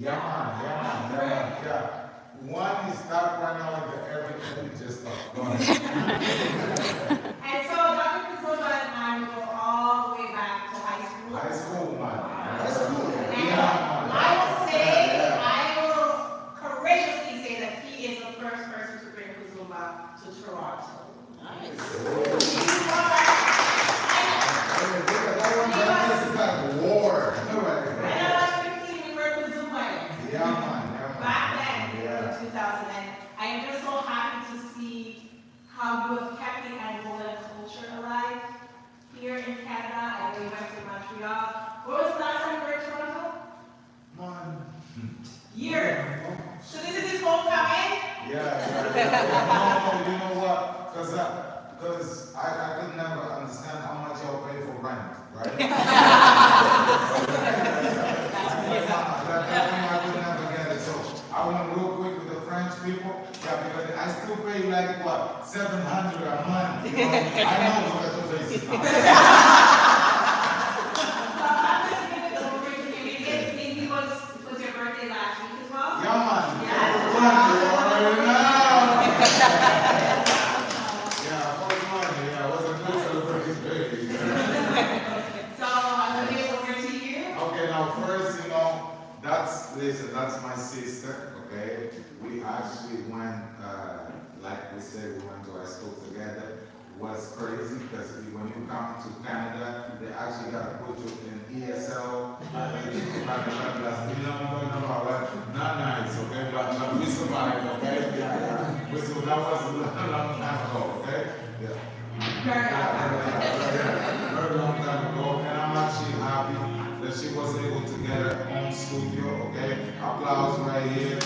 Yeah. One is start right now with the everything just stop. Go ahead. And so Dr. Kizomba and I go all the way back to high school. High school, man. And I will courageously say that he is the first person to bring Kizomba to Toronto. Nice. War. When I was 15, we were Kizomba. Back then, in 2000. And I am just so happy to see how you have kept the Angolan culture alive here in Canada. I know you went to Montreal. What was the last time you were in Toronto? Years. So this is his homecoming? Yeah. No, you know what? Because I could never understand how much y'all pay for rent, right? I could never get it. So I went real quick with the French people. Yeah, because I still pay like what? $700 a month. You know? I know what the place is. Was your birthday last week as well? Yeah, man. Yes. Yeah, it was a good celebration, baby. So I'm going to give it over to you. Okay, now first, that's my sister, okay? We actually went, like we said, we went to high school together. It was crazy because when you come to Canada, they actually got to put you in ESL. Not nice, okay? But we survived, okay? Yeah. So that was a long time ago, okay? Yeah. Very long time ago, and I'm actually happy that she was able to get her own studio, okay? Applause right here.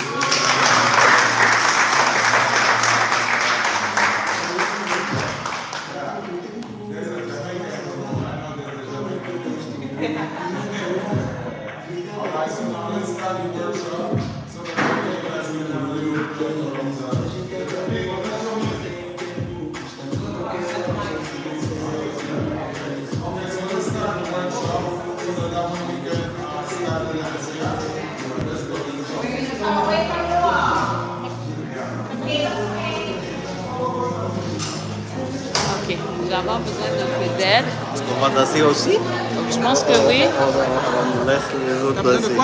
There's a Jamaican room, I know there's a Jamaican room. Alright, so now let's start the workshop. So that we can let's get a little bit of okay, so let's start the workshop so that when we get started, let's go. Away from the wall. Ok, je vais avoir besoin d'un peu d'aide. Est-ce qu'on va danser aussi? Je pense que oui. On laisse les autres danser.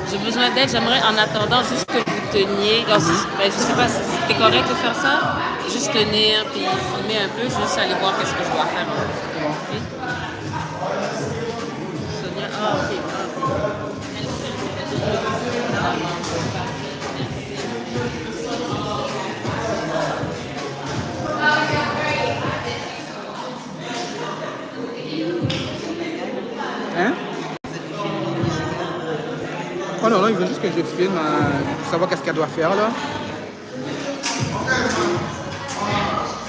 J'ai besoin d'aide. J'aimerais, en attendant, juste que vous teniez. Alors, ben, je sais pas si c'était correct de faire ça. Juste tenir, puis filmer un peu, juste aller voir qu'est-ce que je dois faire. Okay. Sonia, ok. Hein? Oh non, là, il veut juste que je filme pour savoir qu'est-ce qu'elle doit faire, là.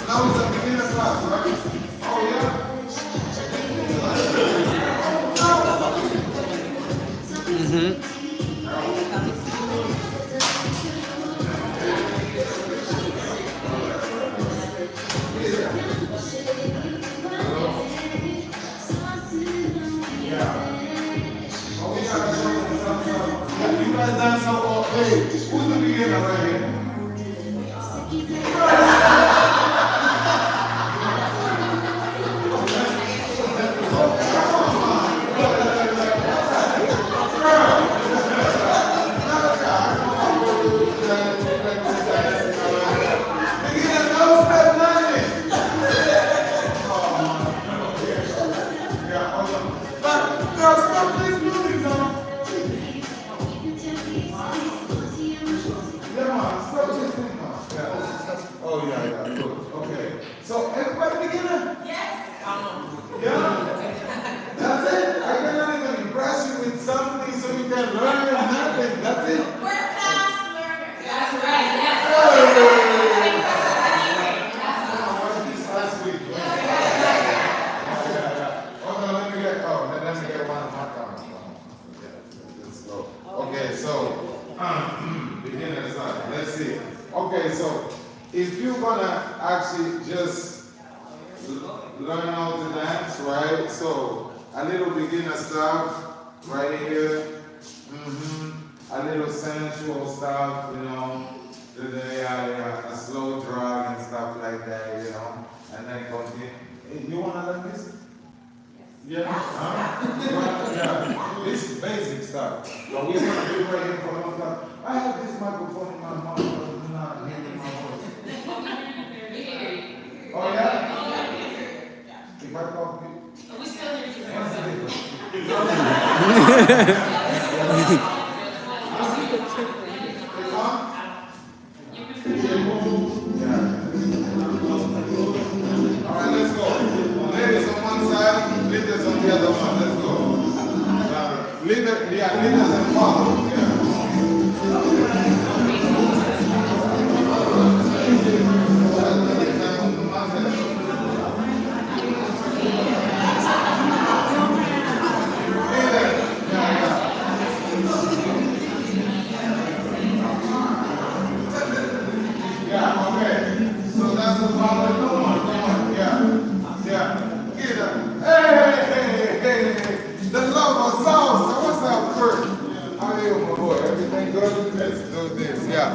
Now it's a beginner class, right? Oh, yeah? You guys dance so all day. Who's the beginner right here? Oh, yeah, good. Okay. So, everybody beginner? Yes. Yeah? That's it? I cannot even impress you with something so you can learn nothing. That's it? We're fast learners. That's right. Yes. Last week. Okay, let me get one of my comments. Let's go. Okay, so, beginner side. Let's see. Okay, so, if you're gonna actually just learn how to dance, right? So a little beginner stuff right here. A little sensual stuff, you know, a slow drag and stuff like that, you know, and then continue. Hey, you wanna learn this? Yeah. Huh? Yeah. This is basic stuff. But we're gonna be right here for a long time. I have this microphone in my mouth, but I'm not hearing my voice. Oh yeah? If I talk, We still hear you. what's the difference? Alright, let's go. Ladies on one side, leaders on the other one. Let's go. Leaders and followers. Yeah, okay. So that's the follow. Come on. Yeah. Get up. Hey. The love of salsa. What's up, Kurt? How are you, my boy? Everything good? Let's do this. Yeah.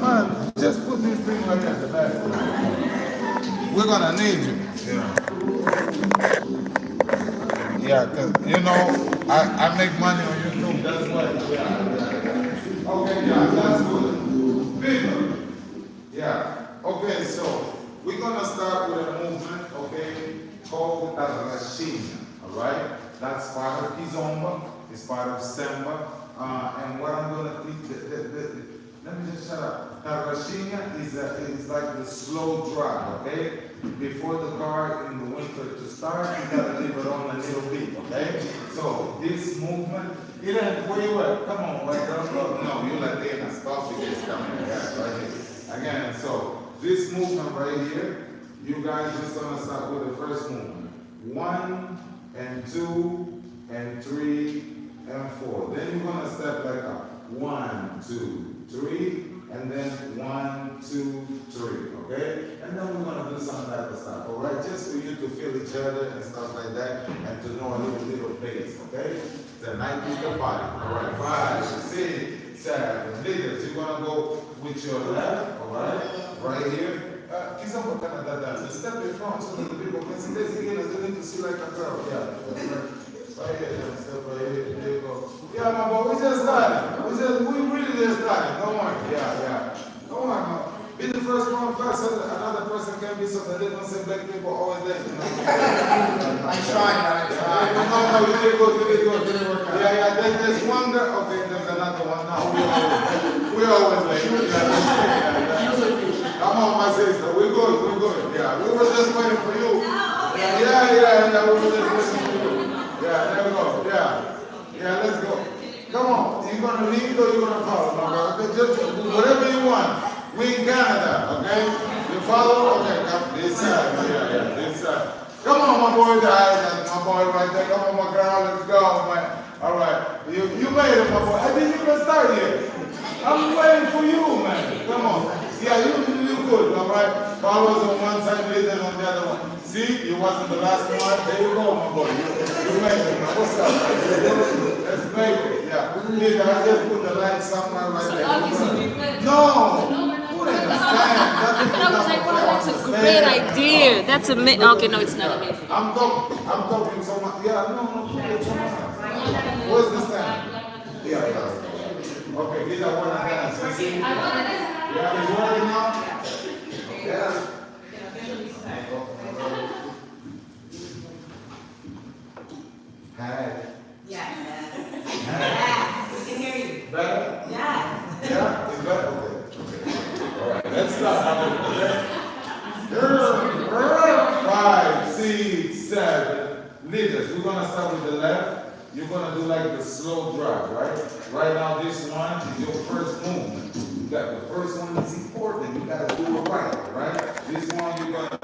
Man, just put this thing right at the back. We're gonna need you. Yeah, because, you know, I make money on YouTube. That's why. Yeah. Okay, yeah, that's good. Bigger. Yeah. Okay, so we're gonna start with a movement, okay, called Rashina. Alright? That's part of Kizomba, it's part of Semba. And what I'm gonna teach, let me just shut up. Rashina is like the slow drag, okay? Before the car in the winter to start, you gotta leave it on a little bit, okay? So this movement, it ain't where you at. Come on, wait, don't go. No, you let Dana stop because coming. Yeah, right here. Again, so this movement right here, you guys just gonna start with the first movement. 1 and 2 and 3 and 4. Then you're gonna step like up. 1, 2, 3, and then 1, 2, 3. Okay? And then we're gonna do some type of stuff. Alright? Just for you to feel each other and stuff like that, and to know a little bass. Okay? Tonight is the party. Alright, 5, 6, 7. Leaders, you're gonna go with your left, alright? Right here. Kizomba kind of that. So step in front so that the people can see this again. They need to see like a girl. Yeah. Right here. Step right here. There you go. Yeah, my boy, we just started. We really just started. Don't worry. Yeah. Don't worry, man. Be the first one first, so that another person can be so that they don't say black people always there. I'm trying, man. No, you did good. Didn't work out. Yeah. There's one girl. Okay, there's another one now. We always late. Come on, my sister. We're good. Yeah, we were just waiting for you. Yeah. We were just waiting for you. Yeah, there we go. Yeah, let's go. Come on. You gonna lead or you gonna follow? No, okay, just whatever you want. We in Canada, okay? You follow? Okay, come this side. Yeah, this side. Come on, my boy. My boy right there. Come on, my girl. Let's go, man. All right. You made it, my boy. I didn't even start yet. I'm waiting for you, man. Come on. Yeah, you good, all right? Followers on one side, leaders on the other one. See, you wasn't the last one. There you go, my boy. You made it, man. What's up? Let's make it. Yeah. Leader, I just put the light somewhere right there. No. Who understand? I was like, wow, that's a great idea. That's amazing. Okay, no, it's not amazing. I'm talking so much. Yeah, no, put it somewhere. Where's the stand? Yeah. Okay, these are one and dance. You see? Yeah, it's working now? Yeah. Hi. Yes. Hi. We can hear you. Better? Yes. Yeah? It's better? Okay. All right, let's start. 5, 6, 7. Leaders, we're going to start with the left. You're going to do like the slow drag, right? Right now, this one is your first movement. You got the first one is important. You got to do it right? This one, you're going to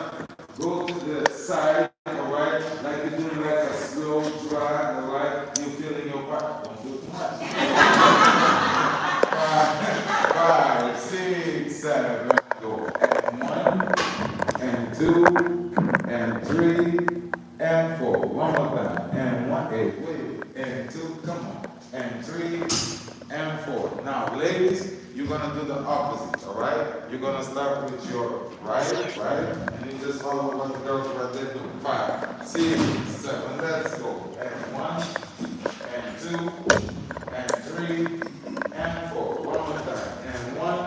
go to the side, all right? Like you're doing like a slow drag, all right? You're feeling your part. Don't do too much. 5, 6, 7, go. And 1, and 2, and 3, and 4. One more time. And 1, 8, wait. And 2, come on. And 3, and 4. Now, ladies, you're gonna do the opposite, all right? You're gonna start with your right, and you just follow what the girls right there do. 5, 6, 7, let's go. And 1, and 2, and 3, and 4. One more time. And 1,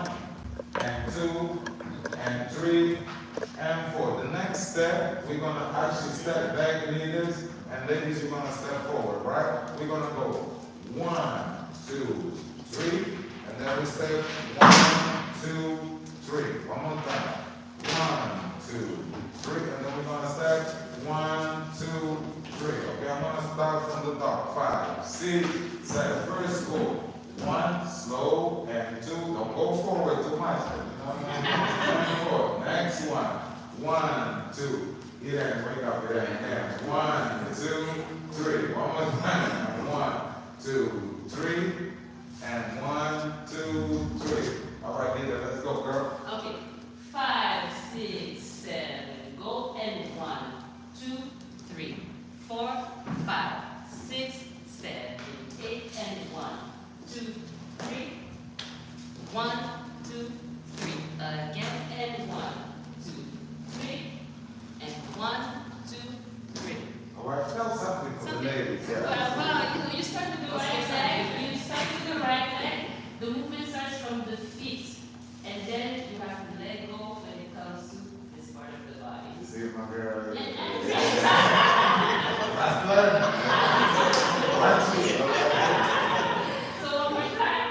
and 2, and 3, and 4. The next step, we're gonna actually step back, leaders, and ladies, you're gonna step forward, right? We're gonna go 1, 2, 3, and then we step 1, 2, 3. One more time. 1, 2, 3, and then we're gonna step 1, 2, 3. Okay, I'm gonna start from the top. 5, 6, 7. First go. 1, slow, and 2. Don't go forward too much. And 4. Next one. 1, 2. Get in, wake up, get in. 1, 2, 3. One more time. 1, 2, 3. And 1, 2, 3. All right, Nita, let's go, girl. Okay. 5, 6, 7. Go and 1, 2, 3, 4, 5, 6, 7, 8, and 1, 2, 3. 1, 2, 3. Again and 1, 2, 3. And 1, 2, 3. All right, tell something for the ladies. Yeah. Well, you start with the right leg. You start with the right leg. The movement starts from the feet, and then you have to let go when it comes to this part of the body. You see my girl? So one more time.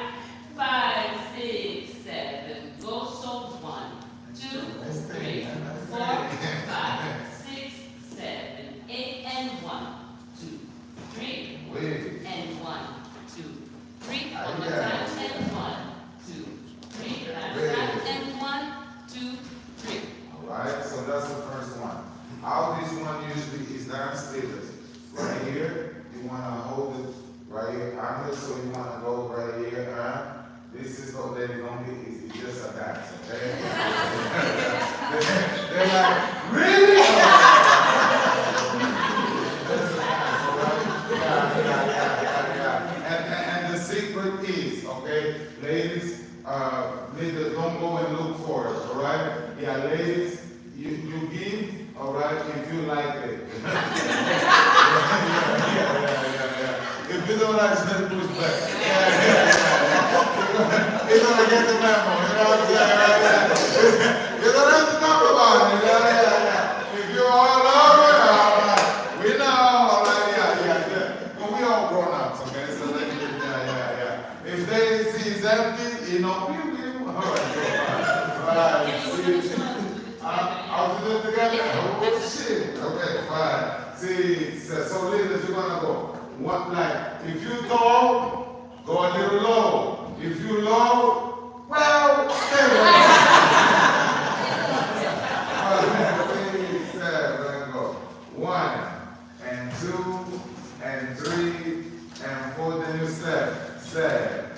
5, 6, 7. Go. So 1, 2, 3, 4, 5, 6, 7, 8, and 1, 2, 3. Wait. And 1, 2, 3. One more time. And 1, 2, 3. Last time. And 1, 2, 3. All right, so that's the first one. How this one usually is dance, leaders. Right here, you want to hold it right here. I'm so you want to go right here. This is what they're going to be easy. Just a dance, okay? they're like, really? Just a dance, all right? Yeah. And the secret is, okay, ladies, leaders, don't go and look for it, all right? Yeah, ladies, you give, all right, if you like it. Yeah. If you don't like it, then push back. You're gonna get the memo, you know what I'm saying? You don't have to talk about it, yeah. If you're all over it, all right. We know, all right, yeah. But we all grown ups, okay? So yeah. If they see it's empty, you know, all right, go. All right, see. I'll do it together. Oh, shit. Okay, 5, 6, 7. So, ladies, you're gonna go. One, like, if you tall, go a little low. If you low, well, stay right. 6, 7, go. 1, and 2, and 3, and 4. Then you step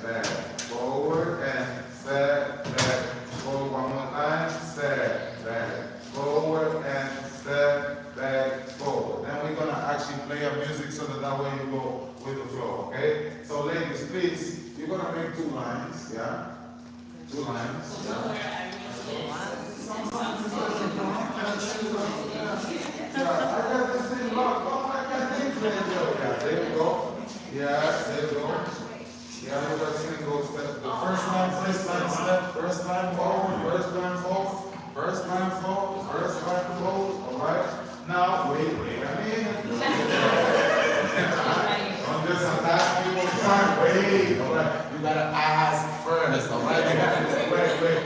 back, forward, and step back, forward. One more time, step back, forward, and step back, forward. Then we're gonna actually play our music so that way you go with the flow, okay? So ladies, please, you're gonna make 2 lines, yeah? 2 lines. So where I I got this thing locked. I got things ready to go. Yeah, there you go. Yeah, there you go. Yeah, everybody's gonna go step. The first line step, first line forward, first line forward, first line forward, first line forward. All right. Now wait a minute. Don't just attack people front. Wait. All right. You gotta ask first. All right. Wait.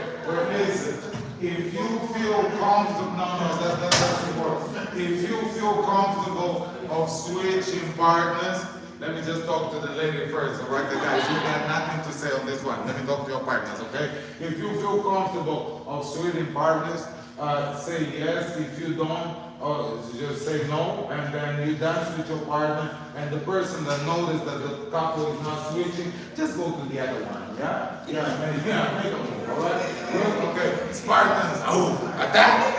Listen. If you feel comfortable, that's important. If you feel comfortable of switching partners. Let me just talk to the lady first, all right, the guys? You got nothing to say on this one. Let me talk to your partners, okay? If you feel comfortable of switching partners, say yes. If you don't, just say no, and then you dance with your partner, and the person that noticed that the couple is not switching, just go to the other one, yeah? Yeah, make a move, all right? Good? Okay, Spartans, attack!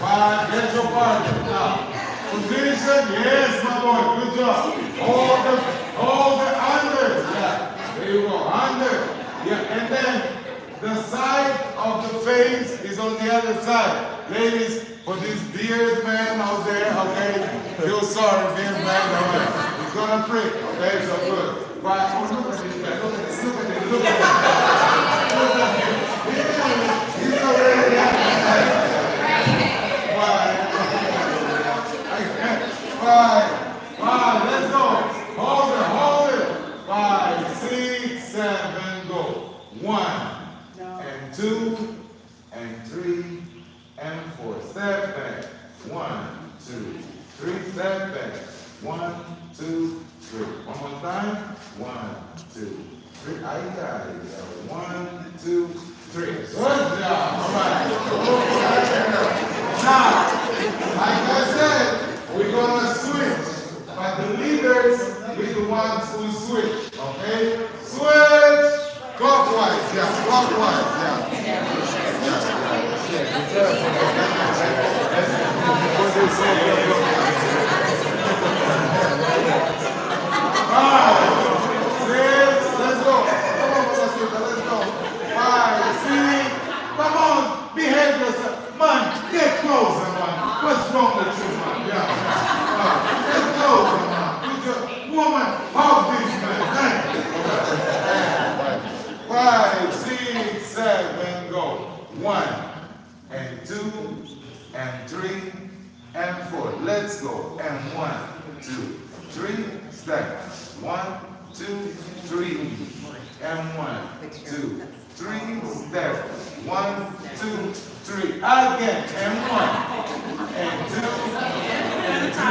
5, get your partner. Now, position, yes, my boy, good job. Hold the unders, yeah. There you go, under. Yeah, and then the side of the face is on the other side. Ladies, for this beard man out there, okay, feel sorry, beard man, okay. He's gonna prick, okay, so good. 5, oh, look at this man, look at this, look at this, look at this. Look at him. He's already there. 5, let's go. Hold it. 5, 6, 7, go. 1, and 2, and 3, and 4. Step back. 1, 2, 3. Step back. 1, 2, 3. One more time. 1, 2, 3. I got it. 1, 2, 3. Good job. All right. Now, like I said, we're gonna switch. But the leaders, we're the ones who switch. Okay? Switch. Clockwise. Yeah. Clockwise. Yeah. Five, 6, let's go. Come on, let's go. 5, 6, come on, behave yourself. Man, get closer, man. What's wrong with you, man? Yeah. Get closer, man. Woman, hug this man. Hey. 5, 6, 7, go. 1, and 2, and 3, and 4. Let's go. And 1, 2, 3, step. 1, 2, 3, and 1, 2, 3, step. 1, 2, 3. Again. And 1, and 2, and 3,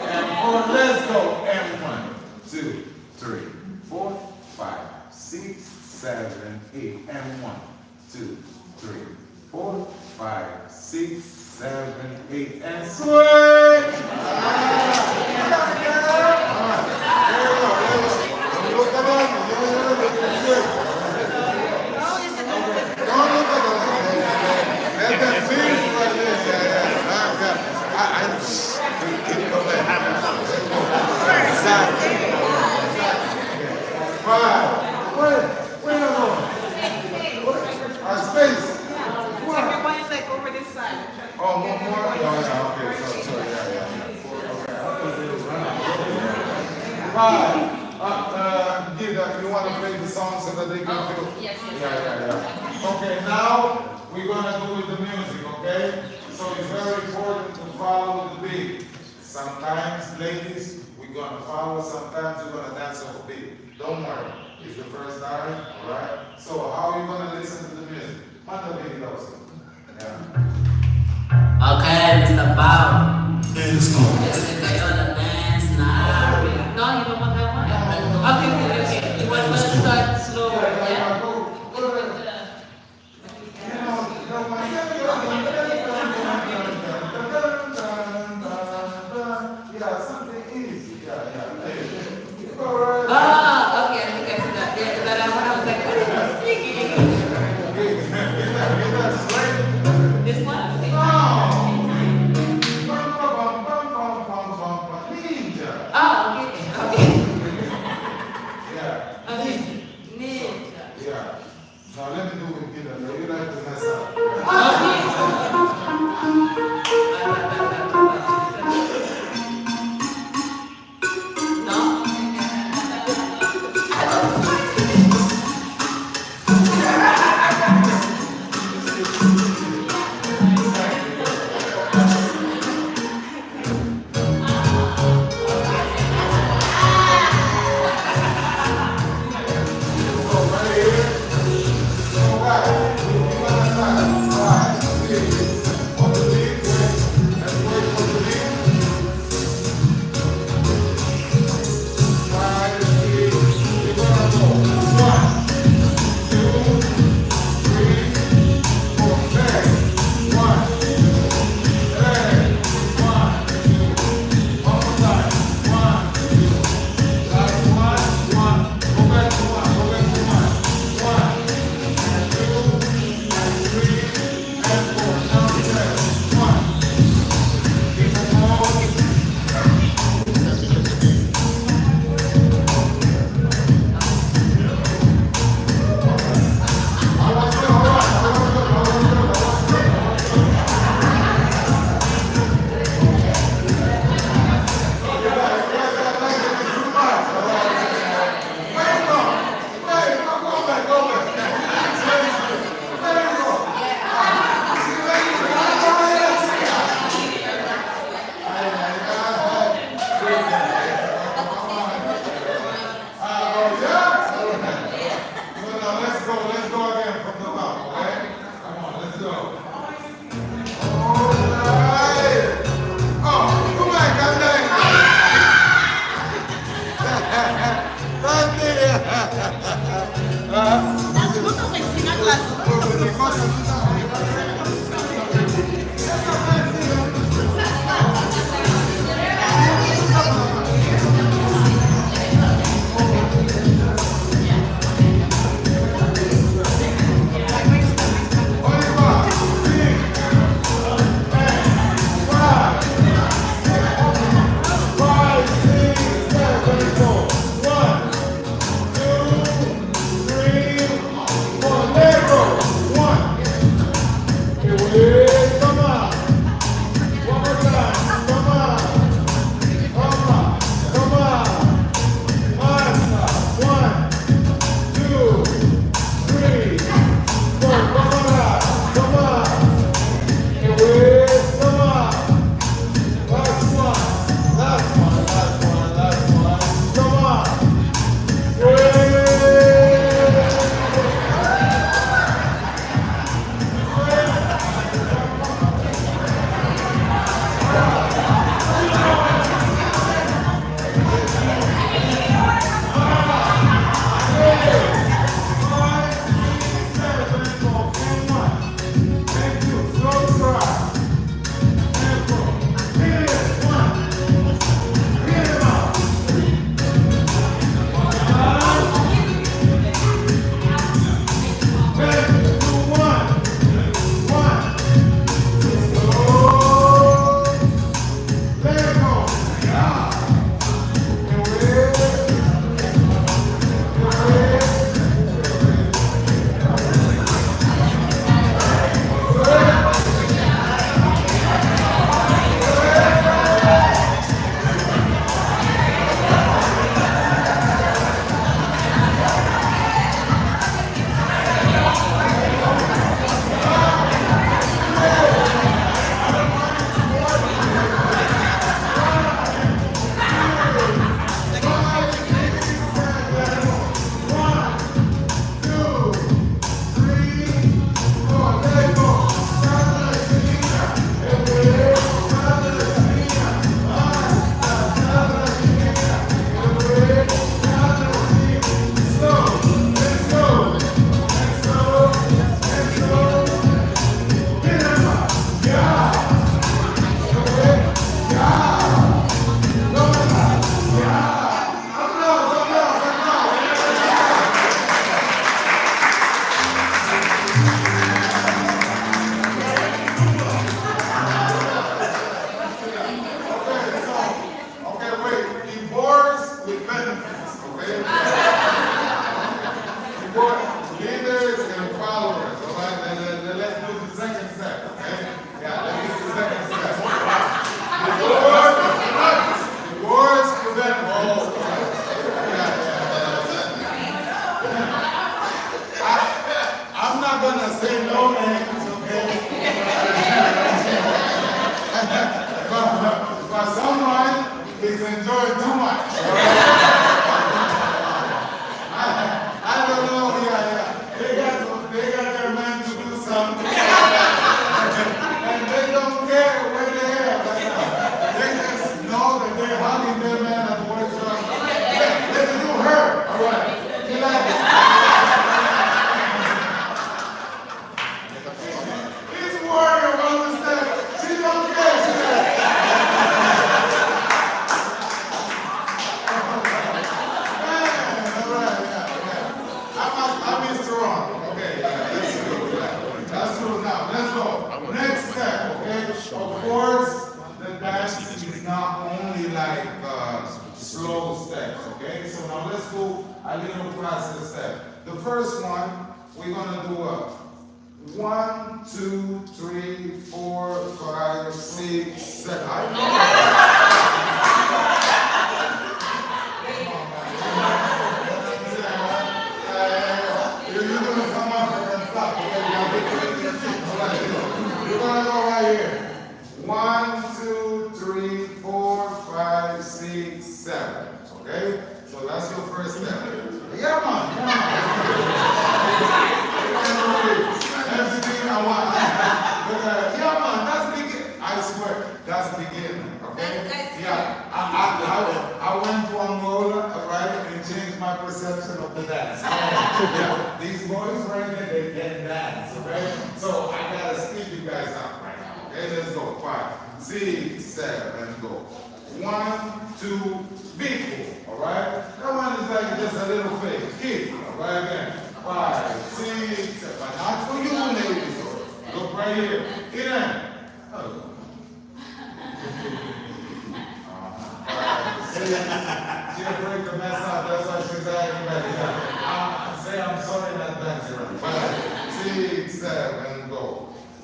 and 4. Let's go. And 1, 2, 3, 4, 5, 6, 7, 8. And 1, 2, 3, 4, 5, 6, 7, 8. And switch. Look at them. Let them finish like this. Five. Wait a moment. Space. Everybody's like over this side. Oh, one more? Oh, yeah, okay. So, yeah. Five. Gida, you want to play the song so that they can feel? Yes. Yeah. Okay, now we're going to do with the music, okay? So it's very important to follow the beat. Sometimes, ladies, we're going to follow. Sometimes we're going to dance off beat. Don't worry. It's the first time, all right? So how are you going to listen to the music? Manda big those. Yeah. Okay, Mr. Bob. Let's go. Let's get on the dance now. No, you don't want that one? Okay. You want to start slower, yeah? Yeah, something easy. Yeah. Okay, I think I see that. Yeah, that I was like, what is this singing? This one? Ninja. Oh, okay. Yeah. Okay. Ninja. Yeah. Now let me do it again. You like to mess up. wait, come on. One more time, come on. Come on, come on. One, two, three, four. Come on. And wait, come on. Last one. Come on. Wait.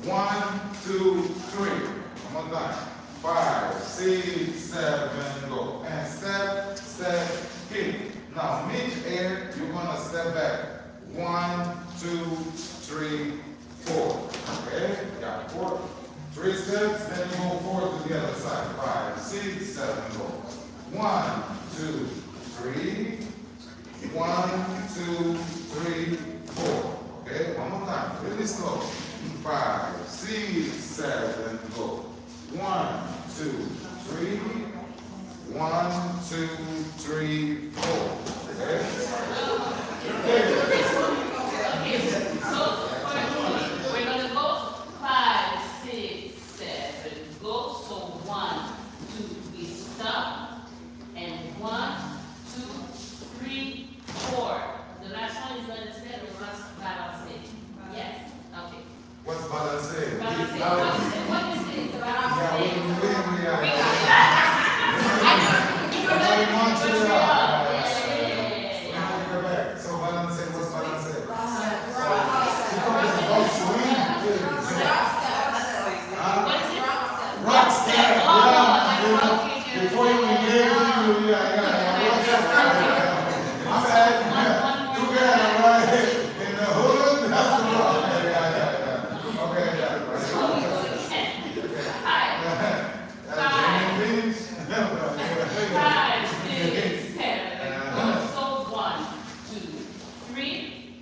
1, 2, 3. One more time. 5, 6, 7, go. And step, step, kick. Now mid-air, you're gonna step back. 1, 2, 3, 4. Okay? Got 4. 3 steps, then you go 4 to the other side. 5, 6, 7, go. 1, 2, 3. 1, 2, 3, 4. Okay? One more time. Really slow. 5, 6, 7, go. 1, 2, 3. 1, 2, 3, 4. Okay? Okay, so we're gonna go 5, 6, 7, go. So 1, 2, we stop, and 1, 2, 3, 4. The last one is gonna step or balance it. Yes? Okay. What's balance? Balance it. What is it? The balance it. So balance, what's balance? What is it? Rock step. Oh, Before you engage, I'm bad. Too bad, right? In the hood, that's the rock. Okay, Five, 6, 7. Go. So 1, 2, 3.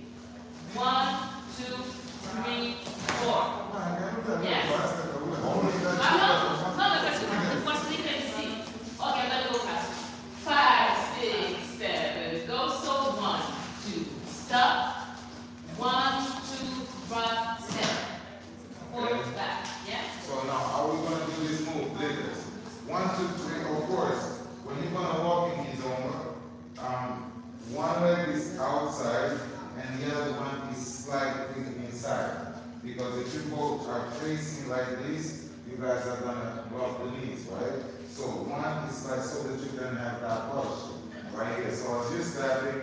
1, 2, 3, 4. Yes. No, the first thing can see. Okay, let's go fast. 5, 6, 7. Go. So 1, 2. Stop. 1, 2, run, step. Forward, back. Yeah. So now, how are we going to do this move? Leaders. 1, 2, 3, of course. When you're going to walk in Kizomba, one leg is outside and the other one is slightly inside. Because if you both are facing like this, you guys are going to drop the knees, right? So one is like so that you can have that posture right here. So as you're stepping,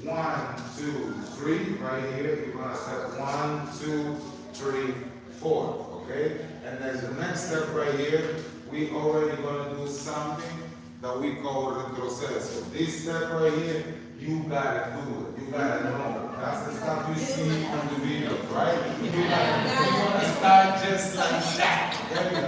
1, 2, 3, right here, you're going to step 1, 2, 3, 4, okay? And there's the next step right here. We already going to do something that we call retroceder. So this step right here, you gotta do it. You gotta know. That's the stuff you see on the video, right? You want to start just like that. There you go.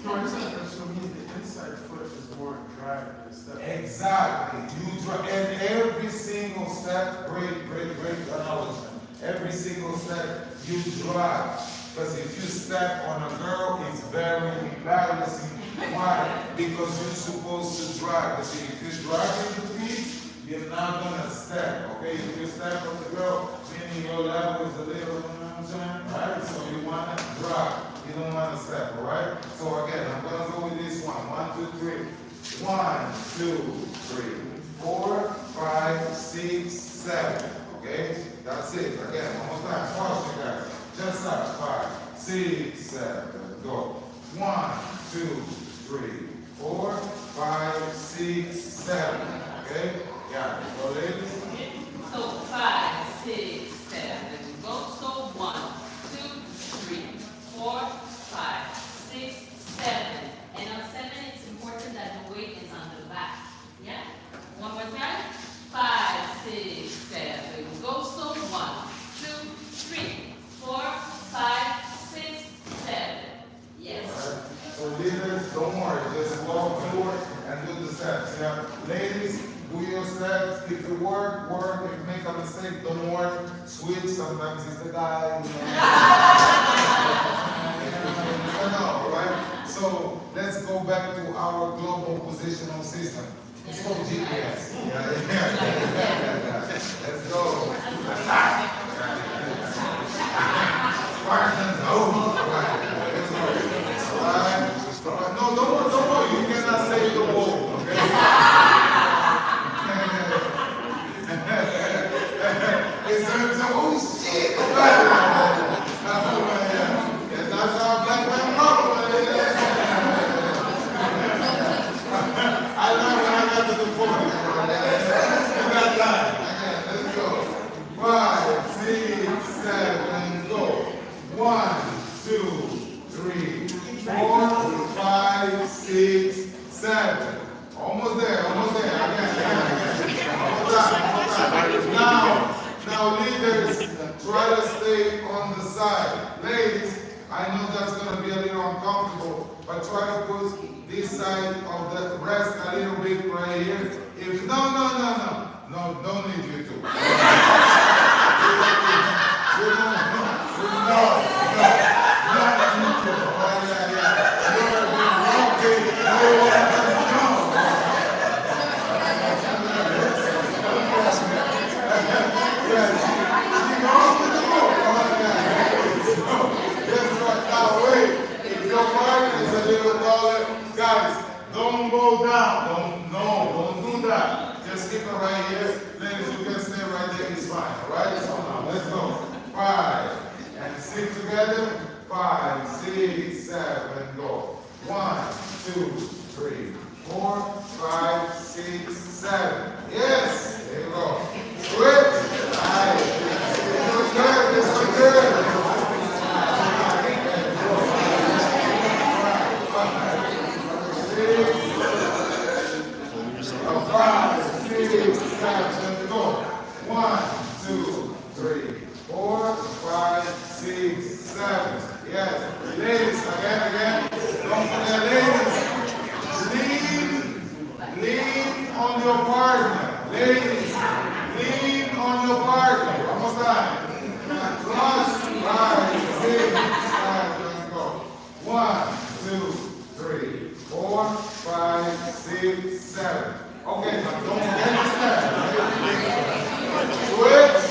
Go ahead. So means the inside foot is more driving the step. Exactly. You drive, and every single step, great acknowledgement. Every single step you drive. Because if you step on a girl, it's very embarrassing. Why? Because you're supposed to drive. But see, if you're driving the feet, you're not gonna step. Okay? If you step on the girl, meaning your level is a little, you know what I'm saying? Right? So you wanna drive. You don't wanna step, alright? So again, I'm gonna go with this one. 1, 2, 3. 1, 2, 3, 4, 5, 6, 7. Okay? That's it. Again, one more time. Pause you guys. Just up. 5, 6, 7. Go. 1, 2, 3, 4, 5, 6, 7. Okay? Yeah. Go, ladies. So 5, 6, 7. Go. So 1, 2, 3, 4, 5, 6, 7. And on 7, it's important that the weight is on the back. Yeah? One more time. 5, 6, 7. Go. So 1, 2, 3, 4, 5, 6, 7. Yes. Right. So leaders, don't worry. Just walk forward and do the steps. Yeah. Ladies, do your steps. If you work. If you make a mistake, don't worry. Switch. Sometimes it's the guy. You know, right? So let's go back to our global positional system. It's called GPS. Yeah. Let's go. Spartans, no, don't worry. You cannot say the wall, okay? It's oh shit! 6, 7. Almost there, almost there. Again. One more time. Now, leaders, try to stay on the side. Ladies, I know that's going to be a little uncomfortable, but try to put this side of the breast a little bit right here. If no, don't need you to. Guys, don't go down. Don't do that. Just keep it right here. Ladies, you can stay right there. It's fine. All right? So now, let's go. 5 and 6 together. 5, 6, 7, go. 1, 2, 3, 4, 5, 6, 7. Yes. There you go. Switch. Nice. It's good. It's good. Go. 1, 2, 3, 4, 5, 6, 7. Yes. Ladies, again. Don't forget, ladies. Lean on your partner. Ladies, lean on your partner. One more time. Plus 5, 6, 7. Go. 1, 2, 3, 4, 5, 6, 7. Okay, now don't forget to stand. Switch.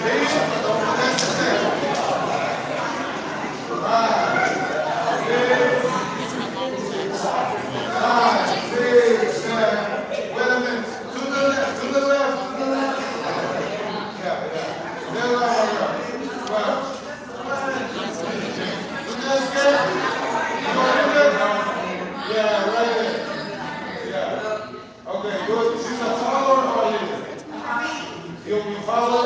Lean. Don't forget to stand. 5, 6, 7. Wait a minute. To the left. Yeah. There we go. Well. Yeah, right there. Yeah. Okay, good. She's a follower or leader? You follow?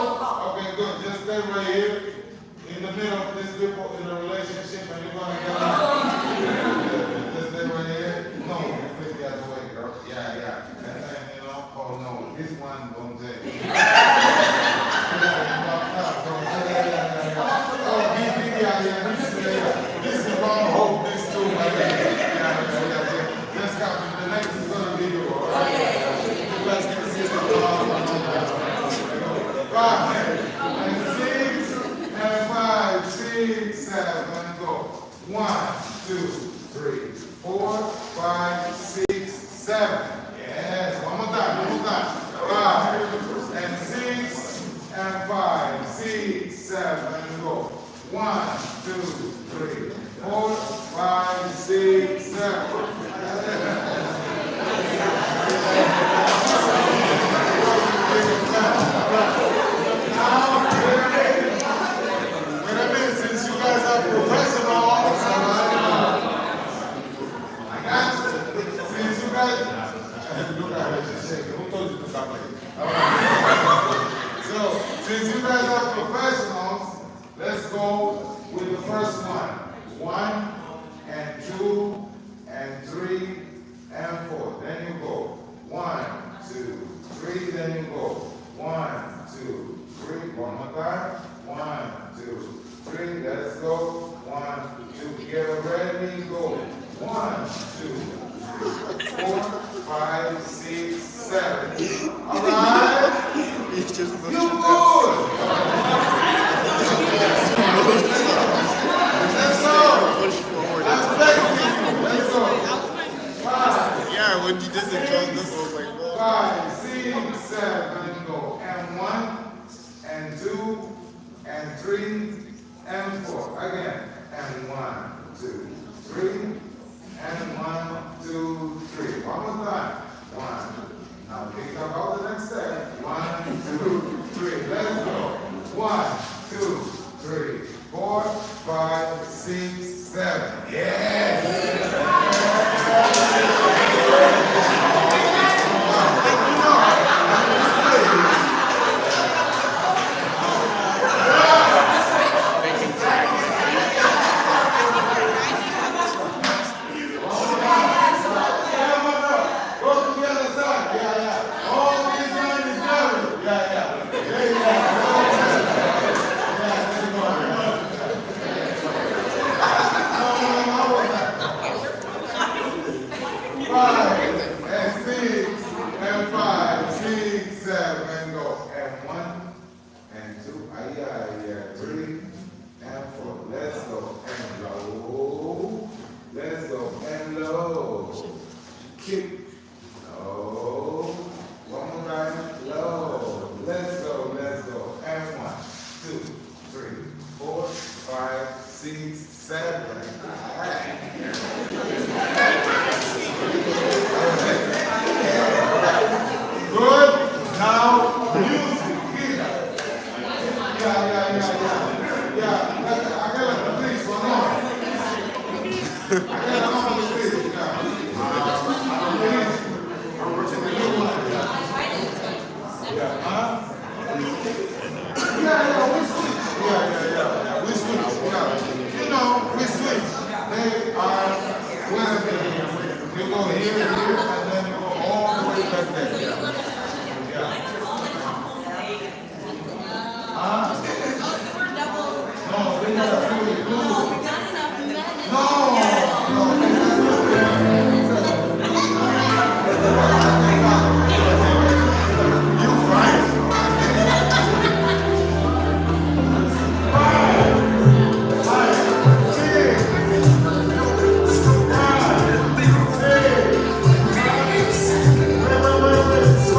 Okay, good. Just stay right here in the middle of these people in a relationship and you're going to get on. Just stay right here. No, please the other way, girl. Yeah. And then, oh no, this one don't take. This is wrong. Hope this too. Let's go. The next is going to be you, all right? You guys can see the 5 and 5, 6, 7, go. 1, 2, 3, 4, 5, 6, 7. Yes, one more time. 5 and 6 and 5, 6, 7, go. 1, 2, 3, 4, 5, 6, 7. Wait a minute, since you guys are professionals, since you guys, look at her, she's shaking. Who told you to stop like this? So, since you guys are professionals, let's go with the first one. 1 and 2 and 3 and 4. Then you go 1, 2, 3. Then you go 1, 2, 3. One more time. 1, 2, 3. Let's go. 1, 2. Get ready. Go. 1, 2, 3, 4, 5, 6, 7. All right. You good. Let's go. Let's go. 5. Yeah, when you did the drum, this was like, whoa. 5, 6, 7, go. And 1, and 2, and 3, and 4. Again. And 1, 2, 3, and 1, 2, 3. One more time. 1. Now think about the next step. 1, 2, 3. Let's go. 1, 2, 3, 4, 5, 6, 7. Yes. We switch. You know, we switch. They are whatever. You go here, here, and then you go all the way back there. Yeah. No, we got to do it. Wait.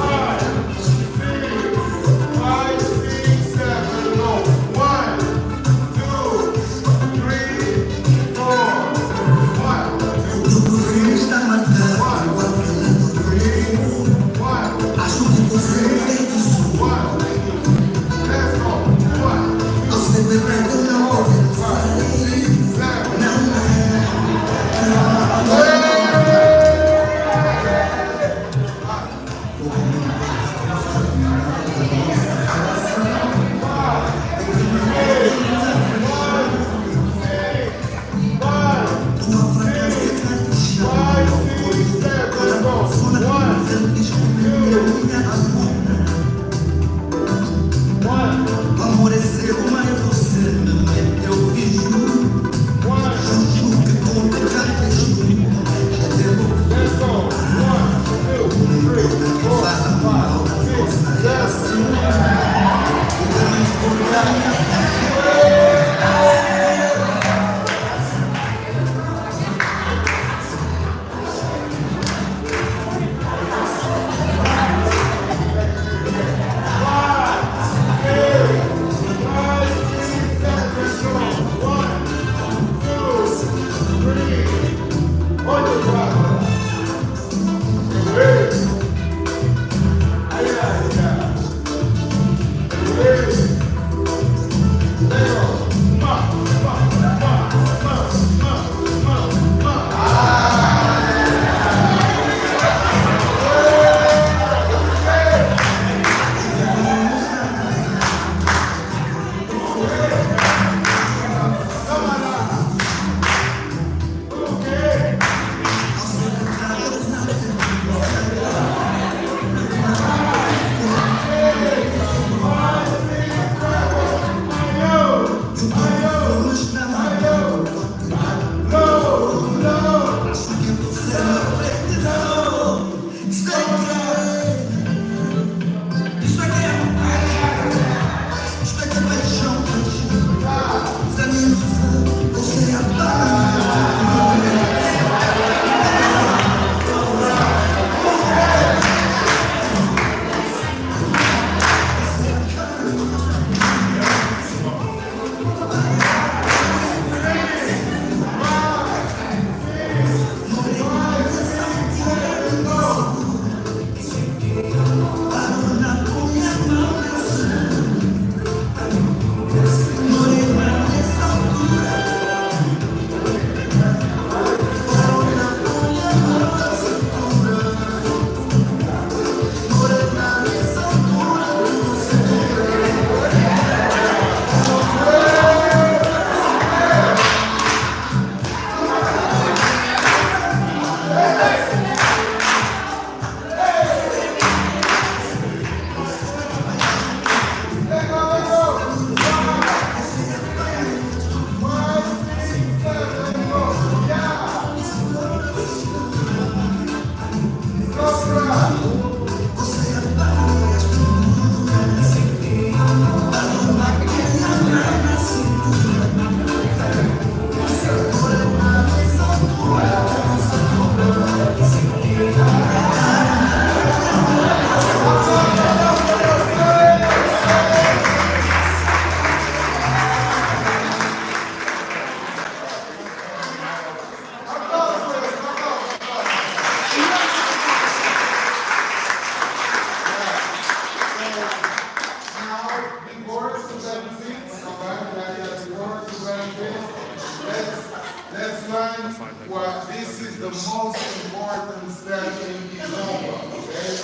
well, this is the most important step in Kizomba, okay?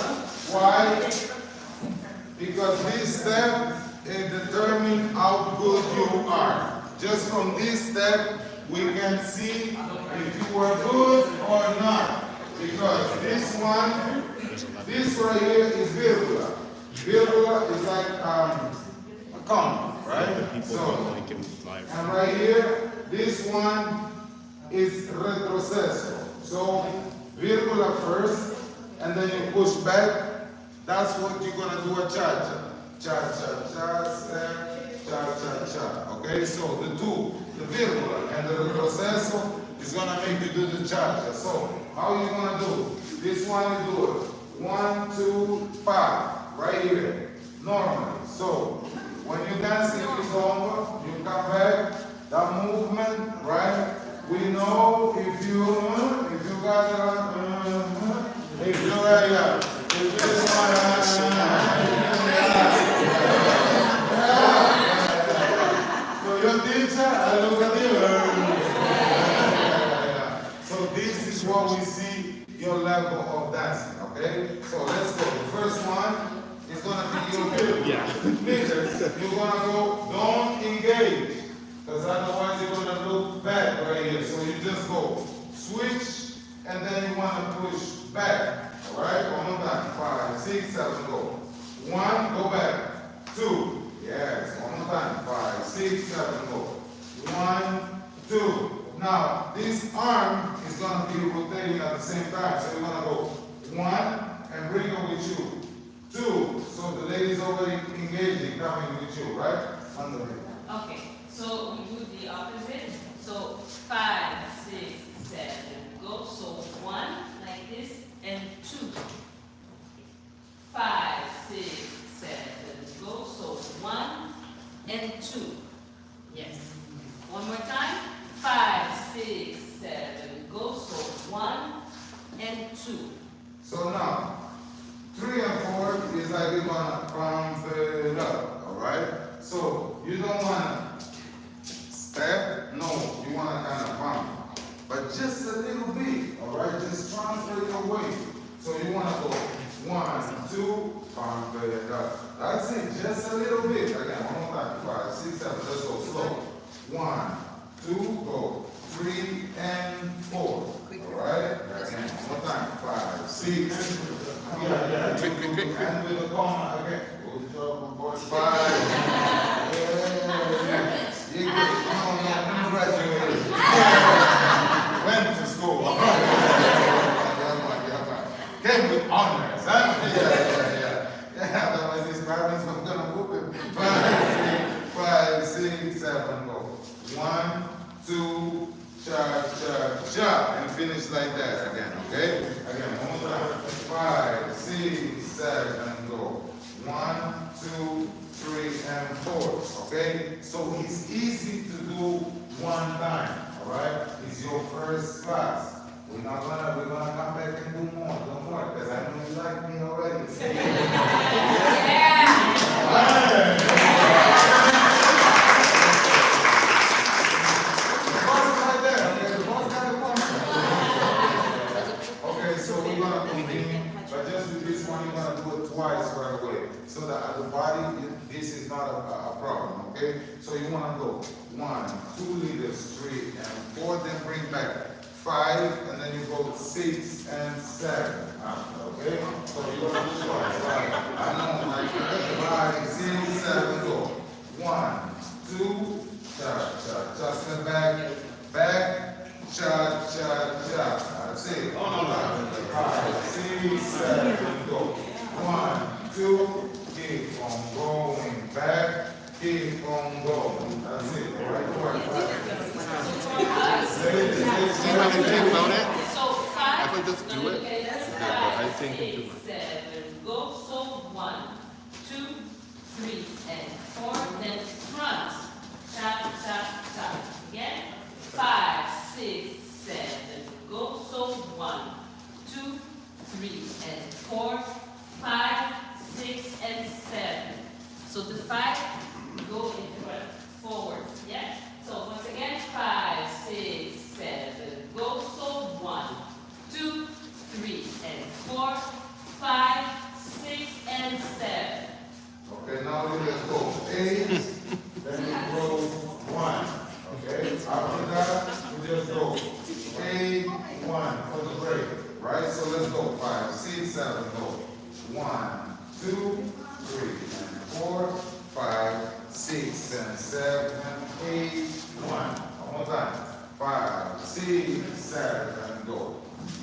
Why? Because this step determines how good you are. Just from this step, we can see if you are good or not. Because this one, this right here is virgula. Virgula is like a comma, right? So, and right here, this one is retroceso. So, virgula first, and then you push back. That's what you're gonna do a cha-cha. Cha-cha-cha, step, cha-cha-cha. Okay, so the two, the virgula and the retroceso is gonna make you do the cha-cha. So, how are you gonna do? This one you do it. 1, 2, 5, right here, normally. So, when you dance in Kizomba, you come back, that movement, right? We know if you got it, if you got it, if you just want so your teacher, I look at you. So this is what we see your level of dancing, okay? So let's go. The first one is gonna be your build. You're gonna go, don't engage. Because otherwise you're gonna look back right here. So you just go, switch, and then you wanna push back. Alright, one more time. 5, 6, 7, go. 1, go back. 2, yes, one more time. 5, 6, 7, go. 1, 2. Now, this arm is going to be rotating at the same time. So you're going to go 1 and bring it with you. 2. So the lady's already engaging, coming with you, right? Under it. Okay, so we do the opposite. So 5, 6, 7, go. So 1 like this and 2. 5, 6, 7, go. So 1 and 2. Yes. One more time. 5, 6, 7, go. So 1 and 2. So now, 3 and 4 is like you're gonna pump it up, alright? So you don't wanna step, no, you wanna kind of pump. But just a little bit, alright? Just transfer your weight. So you wanna go 1, 2, pump it up. That's it, just a little bit. Again, one more time. 5, 6, 7, let's go slow. 1, 2, go. 3 and 4. Alright? Again, one more time. 5, 6. Yeah. And with the comma again. Good job, my boy. 5. Yeah. You good. No, congratulations. Went to school. Came with honors, huh? Yeah, otherwise his parents were gonna whoop him. 5, 6, 7, go. 1, 2, cha, cha, cha, and finish like that again, okay? Again, one more time. 5, 6, 7, go. 1, 2, 3, and 4, okay? So it's easy to do one time, all right? It's your first class. We're gonna come back and do more. Don't worry, because I know you like me already. Okay, so we're gonna continue, but just with this one, you're gonna do it twice right away. So that at the body, this is not a problem, okay? So you wanna go 1, 2 liters, 3, and 4, then bring back 5, and then you go 6 and 7. Okay? So you're gonna do twice. I know, like 5, 6, 7, go. 1, 2, cha, cha, cha, step back, cha, cha, cha. That's it. 5, 6, 7, go. 1, 2, keep on going back, keep on going. That's it. All right, So how they think about it? So 5. If I just do it, Okay, that's but I 5, think it's too 6, much. 7, go. So 1, 2, 3, and 4. Then front. Tap, tap, tap. Again. 5, 6, 7, go. So 1, 2, 3, and 4. 5, 6, and 7. So the 5 go in front, forward. Yeah. So once again, 5, 6, 7, go. right, so let's go. 5, 6, 7, go. 1, 2, 3, and 4, 5, 6, and 7, 8, 1. One more time. 5, 6, 7, go.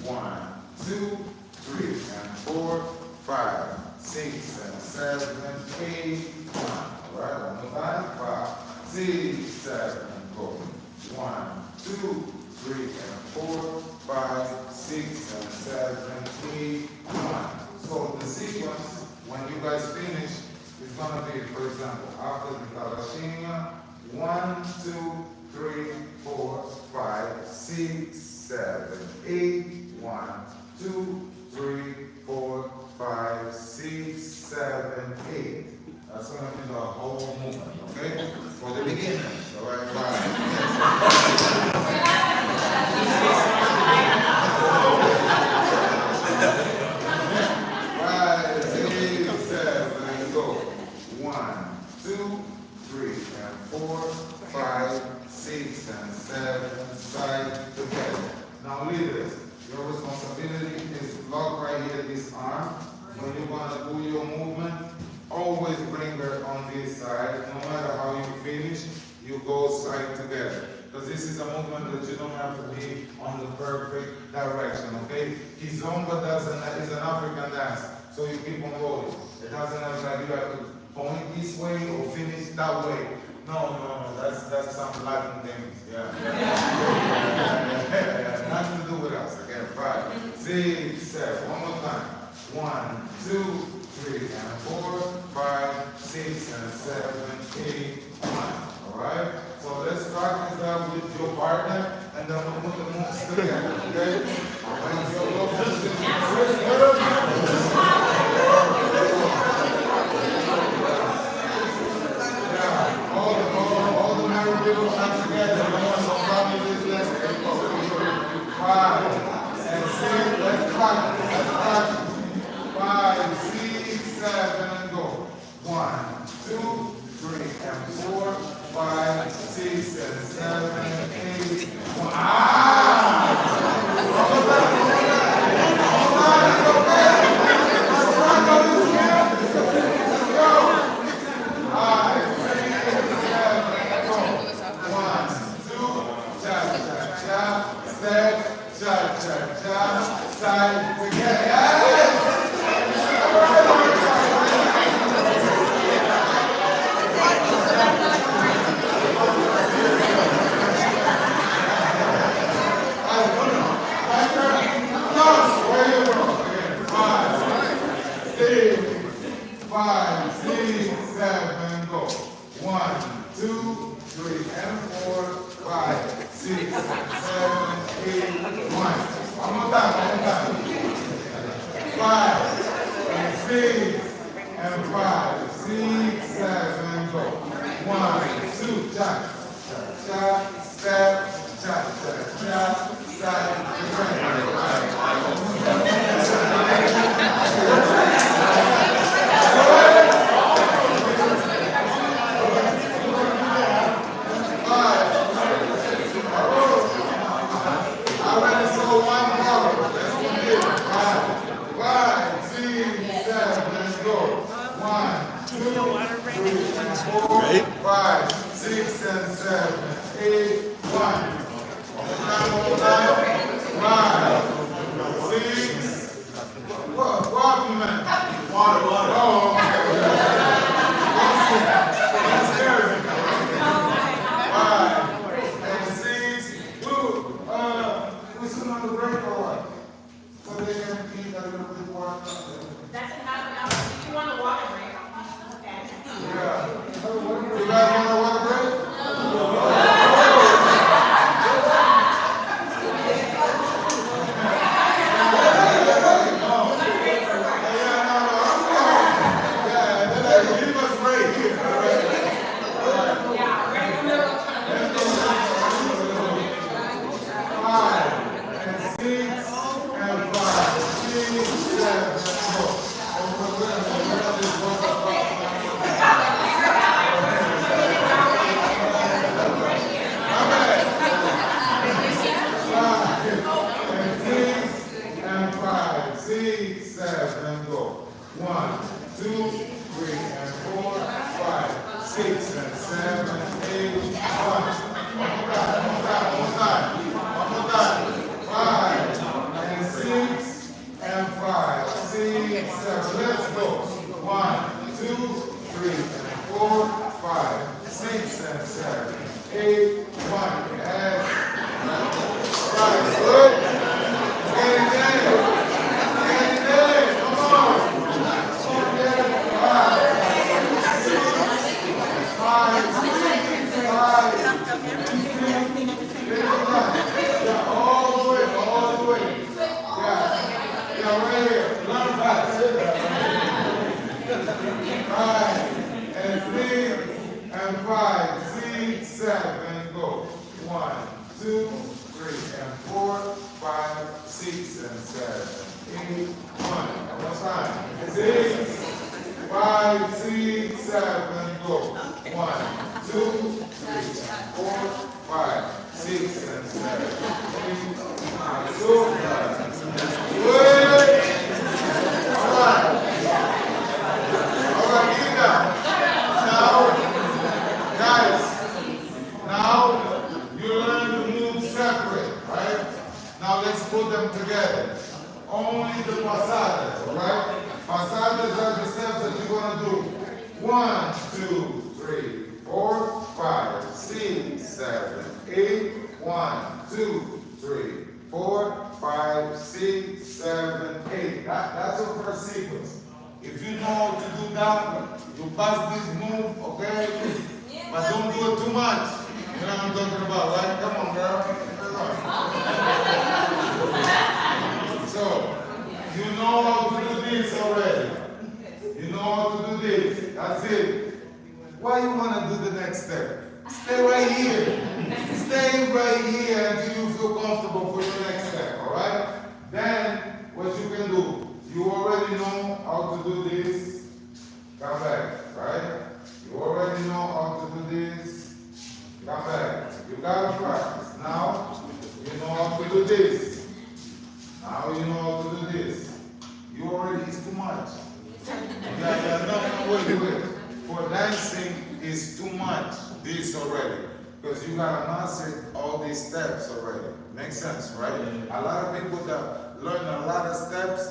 1, 2, 3, and 4, 5, 6, and 7, 8, 1. All right, one more time. 5, 6, 7, go. 1, 2, 3, and 4, 5, 6, and 7, 8, 1. So the sequence, when you guys finish, is gonna be, for example, after the Tarashinya, 1, 2, 3, 4, 5, 6, 7, 8, 1, 2, 3, 4, 5, 6, 7, 8. That's going to be the whole movement, okay? For the beginners, all right? 5, 6, 7, go. 1, 2, 3, and 4, 5, 6, and 7, side together. Now leaders, your responsibility is to lock right here this arm. When you're going to do your movement, always bring her on this side. No matter how you finish, you go side together. Because this is a movement that you don't have to be on the perfect direction, okay? Kizomba is an African dance, so you keep on rolling. It doesn't have like you have to point this way or finish that way. No, that's some Latin things, yeah. Nothing to do with us, okay? 5, 6, 7, one more time. 1, 2, 3, and 4, 5, 6, and 7, 8, 1. All right? So let's practice that with your partner, and then we'll put the moves together, okay? When your local yeah, all the married people come together. No one will probably this lesson. 5 and 6, let's practice, let's practice. 5, 6, 7, go. 1, 2, 3, and 4, 5, 6, and 7, 8, 1. Side together. Yes! Five, 6, 7, go. 1, 2, 3, and 4, 5, 6, 7, 8, 1. One more time. 5, and 6, and 5, 6, 7, go. 1, 2, cha, step, cha, side, Right? 5, 6, and 7, 8, 1. One more time. 5, 6. What, man? Water. Oh, okay. That's scary. 5 and 6. We still on the break or what? So they can eat a little bit more. That's an half an hour. If you want to walk a break, okay. Yeah. You guys want to water break? Five and 6. 6 and 7, 8, 1. One more time. 6, 5, 6, 7, go. 1, 2, 3, 4, 5, 6 and 7, 8, 2, 5. Wait! Alright. Alright, get it down. Now, guys, now you learn to move separate, right? Now let's put them together. Only the pasadas, right? Pasadas are the steps that you're going to do. 1, 2, 3, 4, 5, 6, 7, 8. 1, 2, 3, 4, 5, 6, 7, 8. That's your first sequence. If you know how to do that, you pass this move, okay? But don't do it too much. You know what I'm talking about, right? Come on, girl. So, you know how to do this already. You know how to do this. That's it. Why you want to do the next step? Stay right here. Stay right here until you feel comfortable for your next step, all right? Then, what you can do, you already know how to do this. Come back, right? You already know how to do this. Come back. You got to practice. Now, you know how to do this. Now you know how to do this. You already, it's too much. Yeah, no, wait. For dancing, it's too much. This already. Because you got to master all these steps already. Makes sense, right? A lot of people that learn a lot of steps,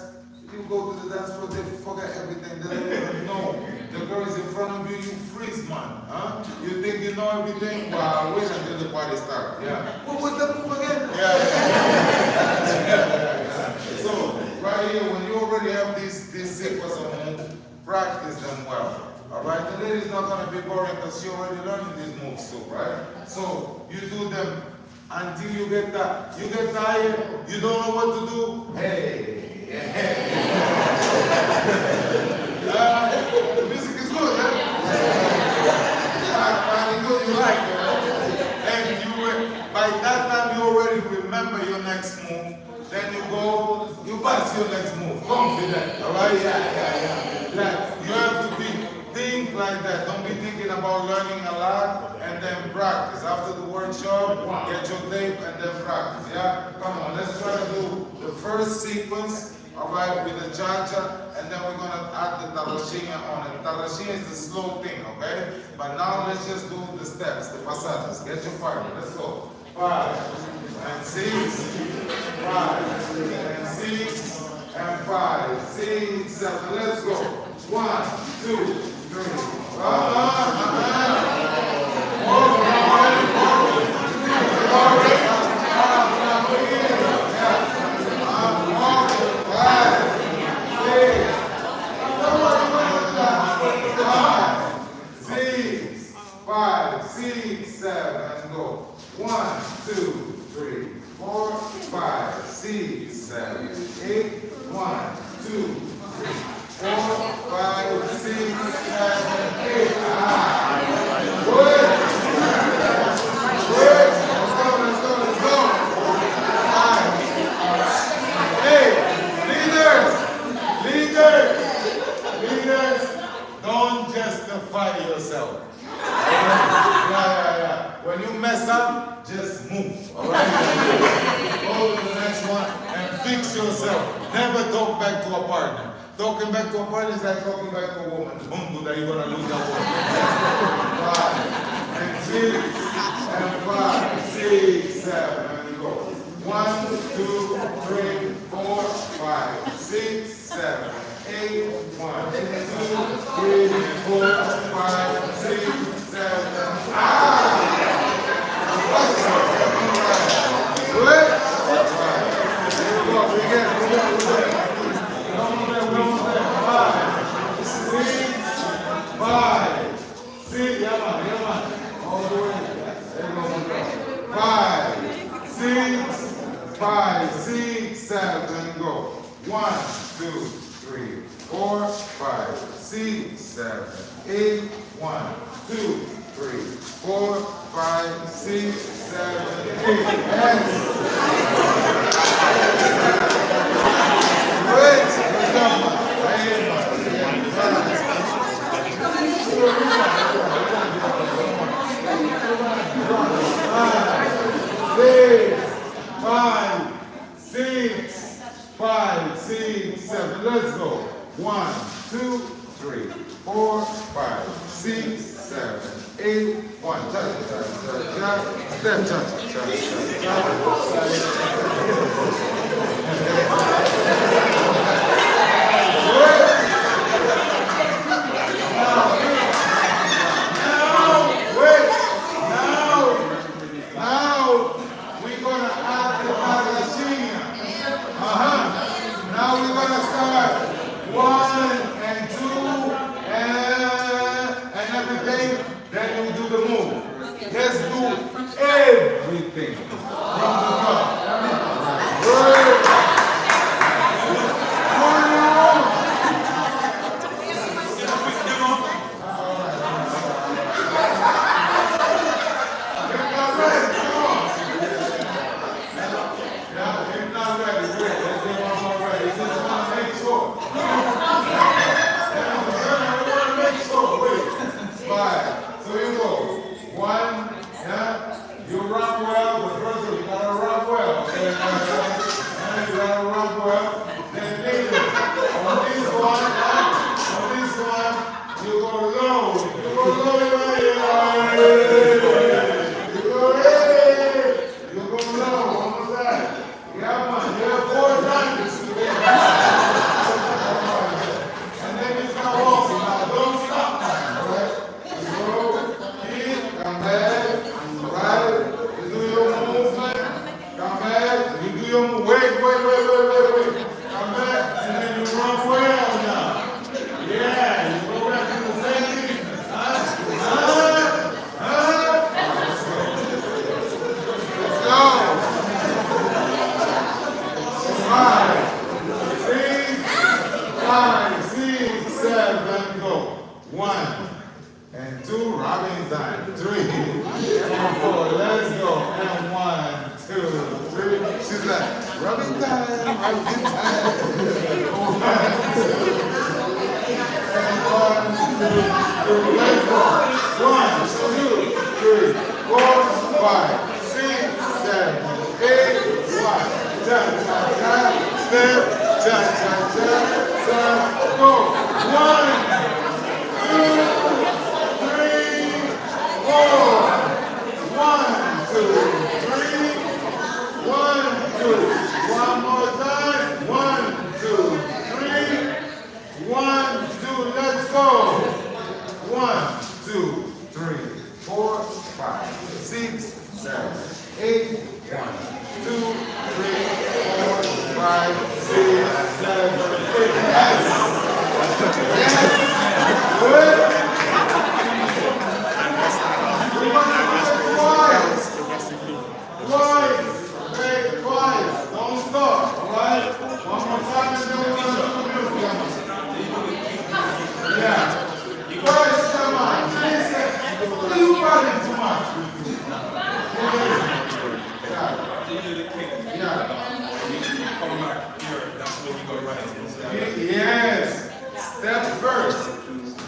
you go to the dance floor, they forget everything. They don't even know. The girl is in front of you, you freeze, man. Huh? You think you know everything? Well, wait until the party starts. Yeah. What was the move again? Yeah. So, right here, when you already have this sequence of moves, practice them well. Alright, the lady's not going to be boring because she already learned these moves too, right? So, you do them until you get that. You get tired, you don't know what to do. Hey. The music is good, yeah? Good, you like it, right? And by that time you already remember your next move. Then you go, you pass your next move. Confident, alright? Yeah. You have to think like that. Don't be thinking about learning a lot and then practice. After the workshop, get your tape and then practice. Yeah? Come on, let's try to do the first sequence, alright, with the cha-cha, and then we're going to add the talashinha on it. Talashinha is the slow thing, okay? But now let's just do the steps, the pasadas. Get your partner. Let's go. 5 and 6, 5 and 6 and 5, 6, 7. Let's go. 1, 2, 3. Five, six, seven, go. 1, 2, 3, 4, 5, 6, 7, 8. 1, 2, 3, 4, 5, 6, 7, 8. Good. Let's go. 5. Hey, leaders, don't justify yourself. Yeah. When you mess up, just move. All right? Go to the next one and fix yourself. Never talk back to a partner. Talking back to a partner is like talking back to a woman. Don't do that, you're going to lose that woman. 5 and 6 and 5, 6, 7, and go. 1, 2, 3, 4, 5, 6, 7, 8, 1, 2, 3, 4, 5, 6, 7. Good? Five, six, seven, go. 1, 2, 3, 4, 5, 6, 7, 8. 1, 2, 3, 4, 5, 6, 7, 8. Yes. let's go. 1, 2, 3, 4, 5, 6, 7, 8, 1. Touch, touch, touch, touch. Step, touch, touch, Now we're gonna add the Palestinian. Now we're gonna start 1 and 2 and everything. Then we do the move. Let's do everything from the top. Good. So you go. 1, yeah. You rock well. The first one, you gotta rock well. Okay, you gotta rock well. Then later, on this one, you go low. You go low, right here. You go hey. You go low. One more time. Yeah, man. You have 4 times. And then you start walking. Now, don't stop now, right? Come back, right? You do your movement. Come back. You do your move. Wait. Come back, and then you run well now. Yeah, you go back to the same thing. Let's go. 5, 6, 7, go. 1 and 2, Robin time. 3 and 4, let's go. And 1, 2, 3. She's like, Robin time. And 1, 2, 3, let's go. 1, 2, 3, 4, 5, 6, 7, 8, 1. Cha, cha, cha. Step, cha, cha, cha. Step, go. 1, 2, 3, 4. 1, 2, 3. 1, 2. One more time. 1, 2, 3. 1, 2. Let's go. 1, 2, 3, 4, 5, 6, 7, 8. 1, 2, 3, 4, 5, 6, 7, 8. Yes. Good. Twice. Don't stop. All right? One more time and then we're going to do the music. Yeah. Twice, come on. Listen. You running too much. Yeah. Yes. Step first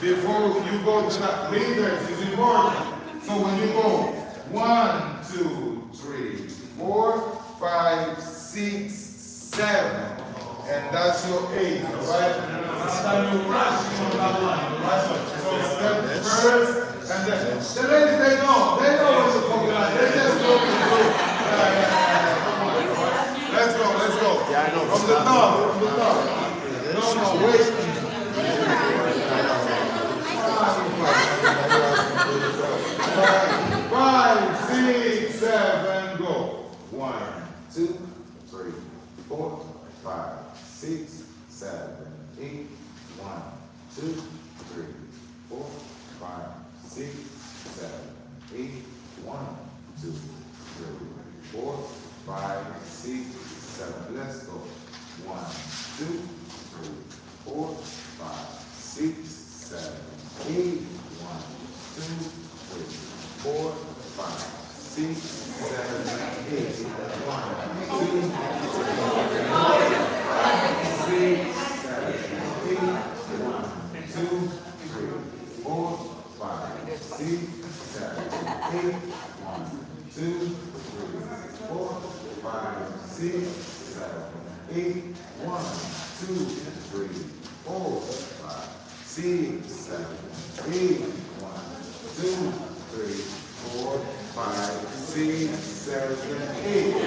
before you go to that leaders is important. So when you go 1, 2, 3, 4, 5, 6, 7, and that's your 8, all right? Sometimes you rush on that line, right? So step first, and then the ladies they know what you're talking about. They just go to do. Let's go. Yeah, I know. From the top. No, wait. 5, 6, 7, go. 1, 2, 3, 4, 5, 6, 7, 8. 1, 2, 3, 4, 5, 6, 7, 8. 1, 2, 3, 4, 5, 6, 7. Let's go. 1, 2, 3, 4, 5, 6, 7, 8. 1, 2, 3, 4, 5, 6, 7, 8. 1, 2, 3, 4, 5, 6, 7, 7, 8. 1, 2, 3, 4, 5, 6, 7, 8. 1, 2, 3, 4, 5, 6, 7, 8.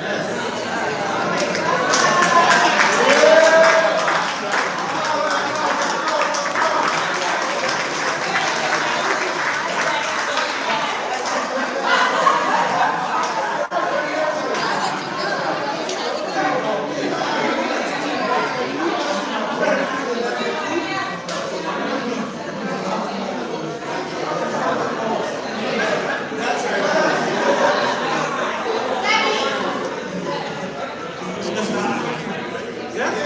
Yes.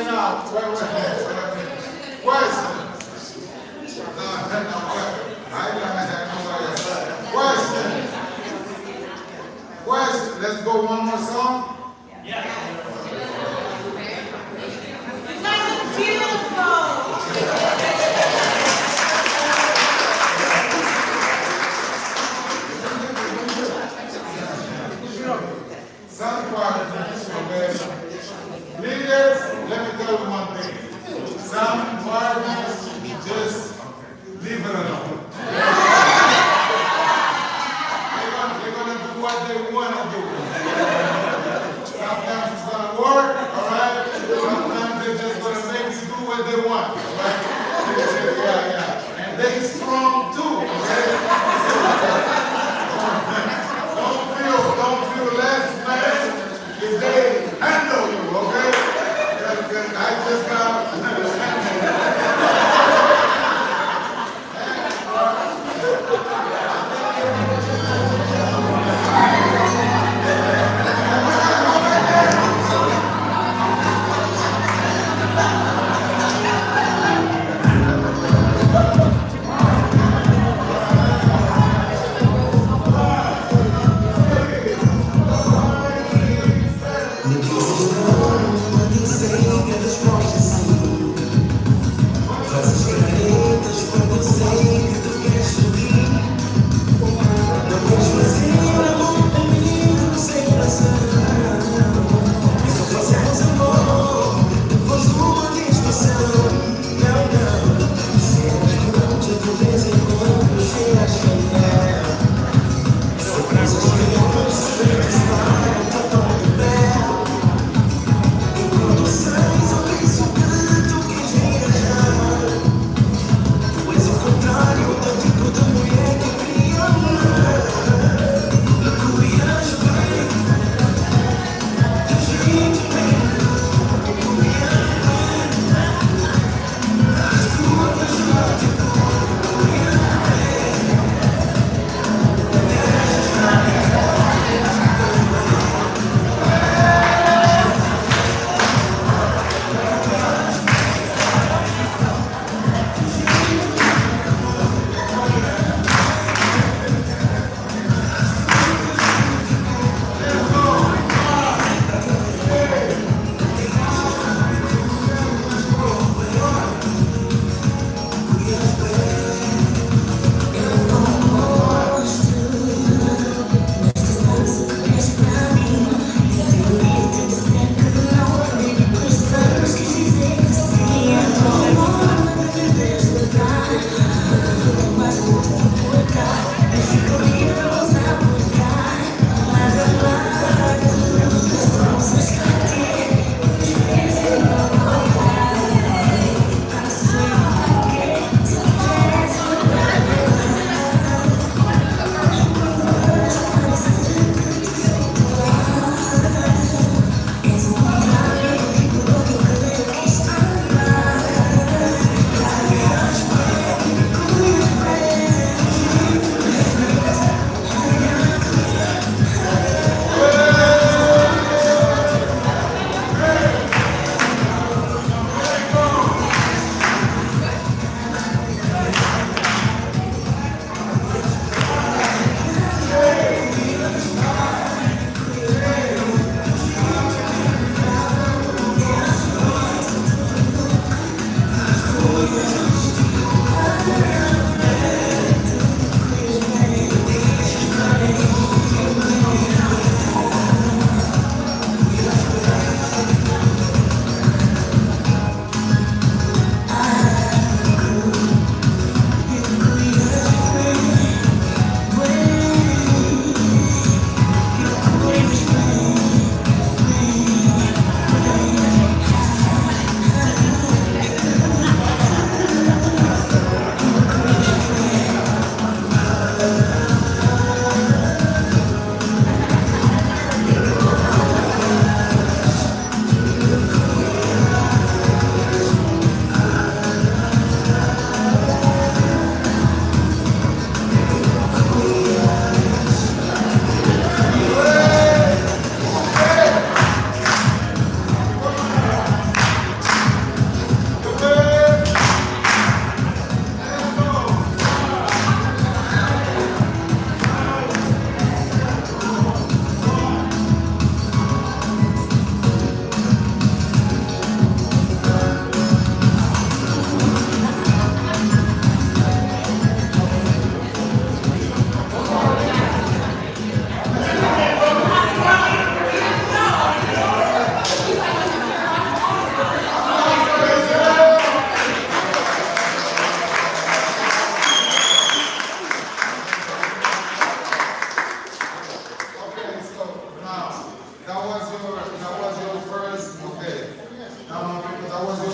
Okay, now, where's? No, where's? Let's go one more song. You guys are beautiful. Some part, okay. Leaders, let me tell you one thing. Some partners just leave it alone. They're gonna do what they wanna do. Sometimes it's gonna work, all right? Sometimes they're just gonna make you do what they want, all right? Yeah. And they strong too, okay? Don't feel less, man, if they handle you, okay? I just got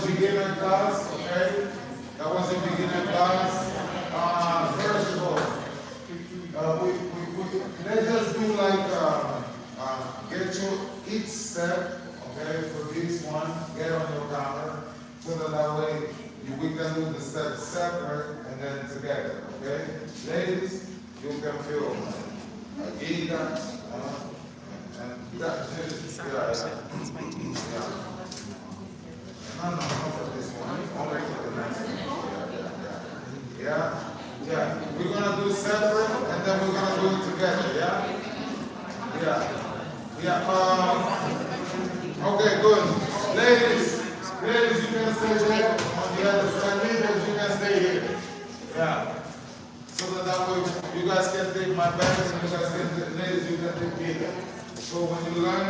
beginner class, okay? That was a beginner class. First of all, let's just do like, get you each step, okay, for this one, get on your camera, so that way we can do the steps separate and then together, okay? Ladies, you can feel Gita, and that, no, for this one, only for the next one. Yeah. We're gonna do separate and then we're gonna do it together, yeah? Okay, good. Ladies, you can stay there. On the other side, leaders, you can stay here. Yeah. So that way you guys can take my back and you guys can, ladies, you can take Peter. So when you learn,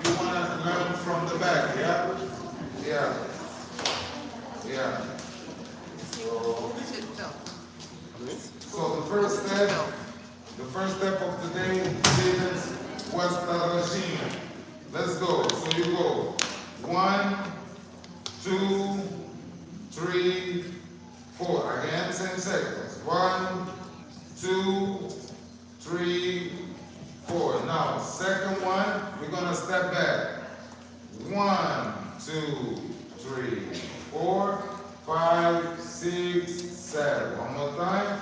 you want to learn from the back, yeah? Yeah. So the first step of the day, students, was Tarashina. Let's go. So you go 1, 2, 3, 4. Again, 10 seconds. 1, 2, 3, 4. Now, second one, we're gonna step back. 1, 2, 3, 4, 5, 6, 7. One more time.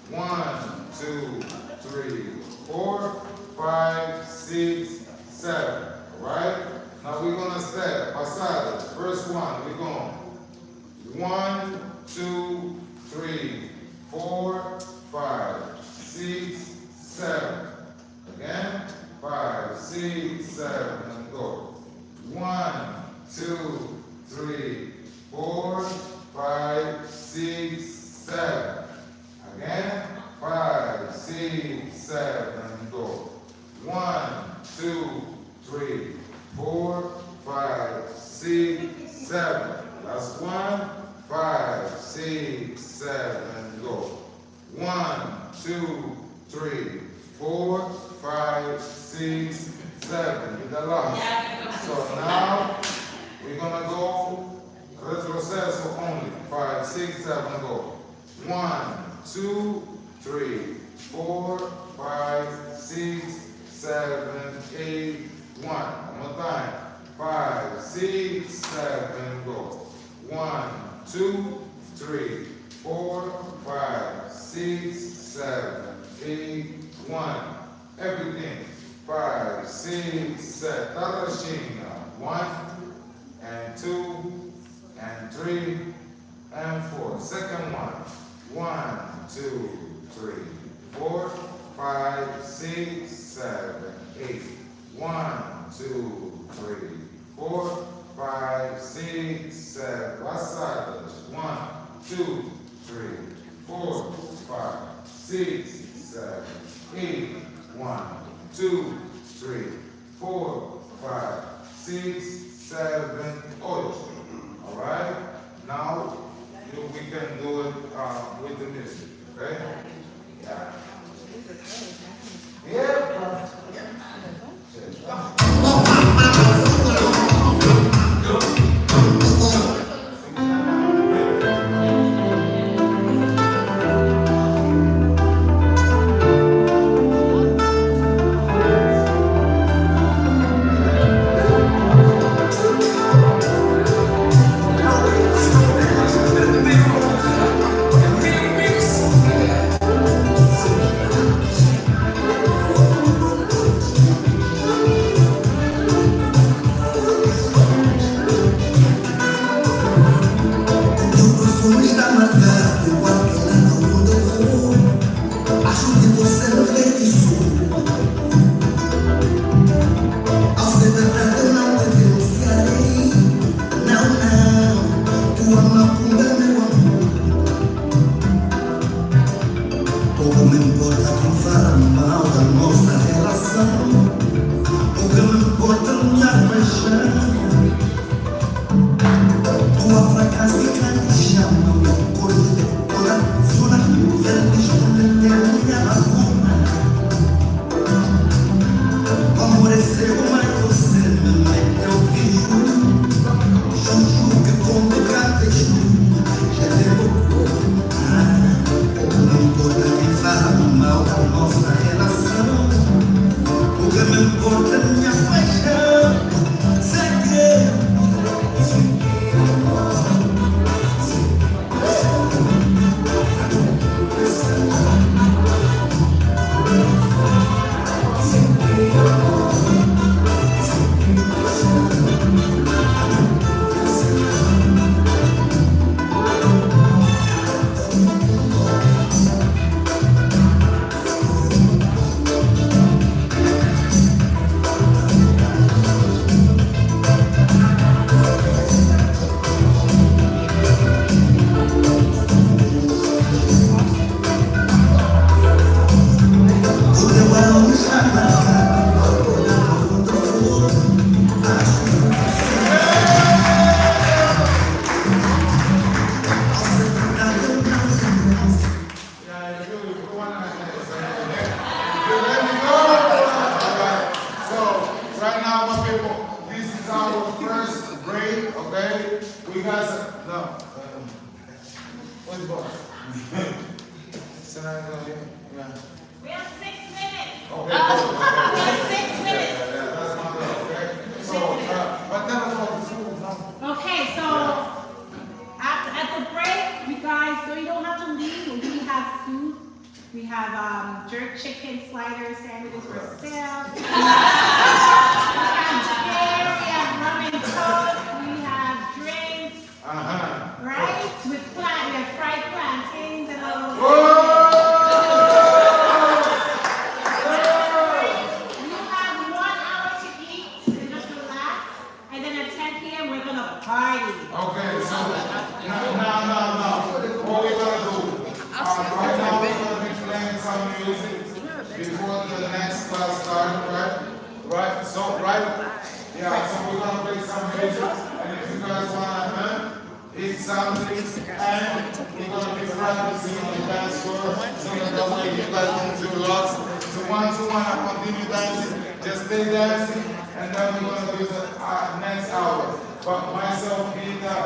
1, 2, 3, 4, 5, 6, 7. All right? Now we're gonna step pasada. First one, we're going 1, 2, 3, 4, 5, 6, 7. Again, 5, 6, 7, and go. 1, 2, 3, 4, 5, 6, 7. Again, 5, 6, 7, and go. 1, 2, 3, 4, 5, 6, 7. Last one. 5, 6, 7, go. 1, 2, 3, 4, 5, 6, 7. With the last. So now we're gonna go retroceso only. 5, 6, 7, go. 1, 2, 3, 4, 5, 6, 7, 8, 1. One more time. 5, 6, 7, go. 1, 2, 3, 4, 5, 6, 7, 8, 1. Everything. 5, 6, 7. Tarashina. 1, and 2, and 3, and 4. Second one. 1, 2, 3, 4, 5, 6, 7, 8. 1, 2, 3, 4, 5, 6, 7. Passadas. 1, 2, 3, 4, 5, 6, 7, 8. 1, 2, 3, 4, 5, 6, 7, 8. All right? Now we can do it with the music. Okay? Yeah. Yeah. We got some, no, what's boss? So now, yeah. We have 6 minutes. Okay, We have 6 minutes. yeah, that's my girl, okay? So, but tell us about the food, no? Okay, so at the break, you guys, so you don't have to leave. We have food. We have jerk chicken sliders, sandwiches for sale. We have beer, we have rum and coke, we have drinks, right? With we have fried plantains and all those. You have 1 hour to eat and just relax. And then at 10 p.m. we're gonna party. Okay, so, no. What we gonna do? Right now, we're gonna be playing some music before the next class starts, right? Right, so, right? Yeah, so we're gonna play some music, and if you guys wanna, eat something, and we're gonna be practicing on the dance floor, so that way you guys don't feel lost. So once you wanna continue dancing, just stay dancing, and then we're gonna do the next hour. But myself, Peter,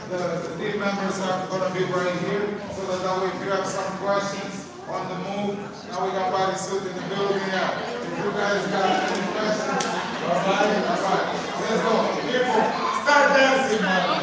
the team members are gonna be right here, so that way if you have some questions on the move, now we got body suit in the building now. If you guys got any questions, alright, let's go. People, start dancing, man.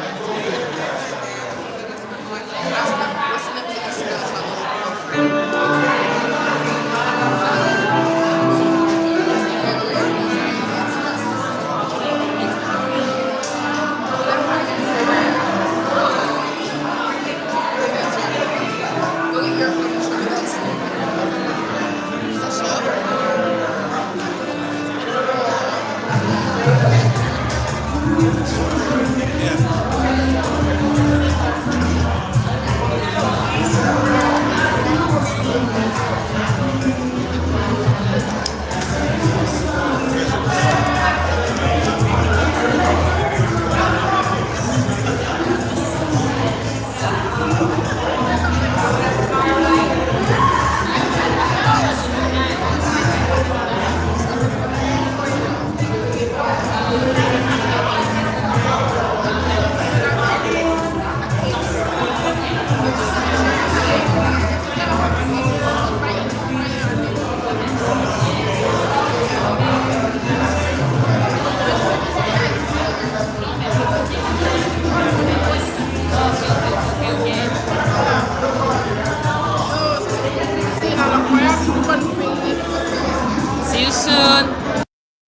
See you soon.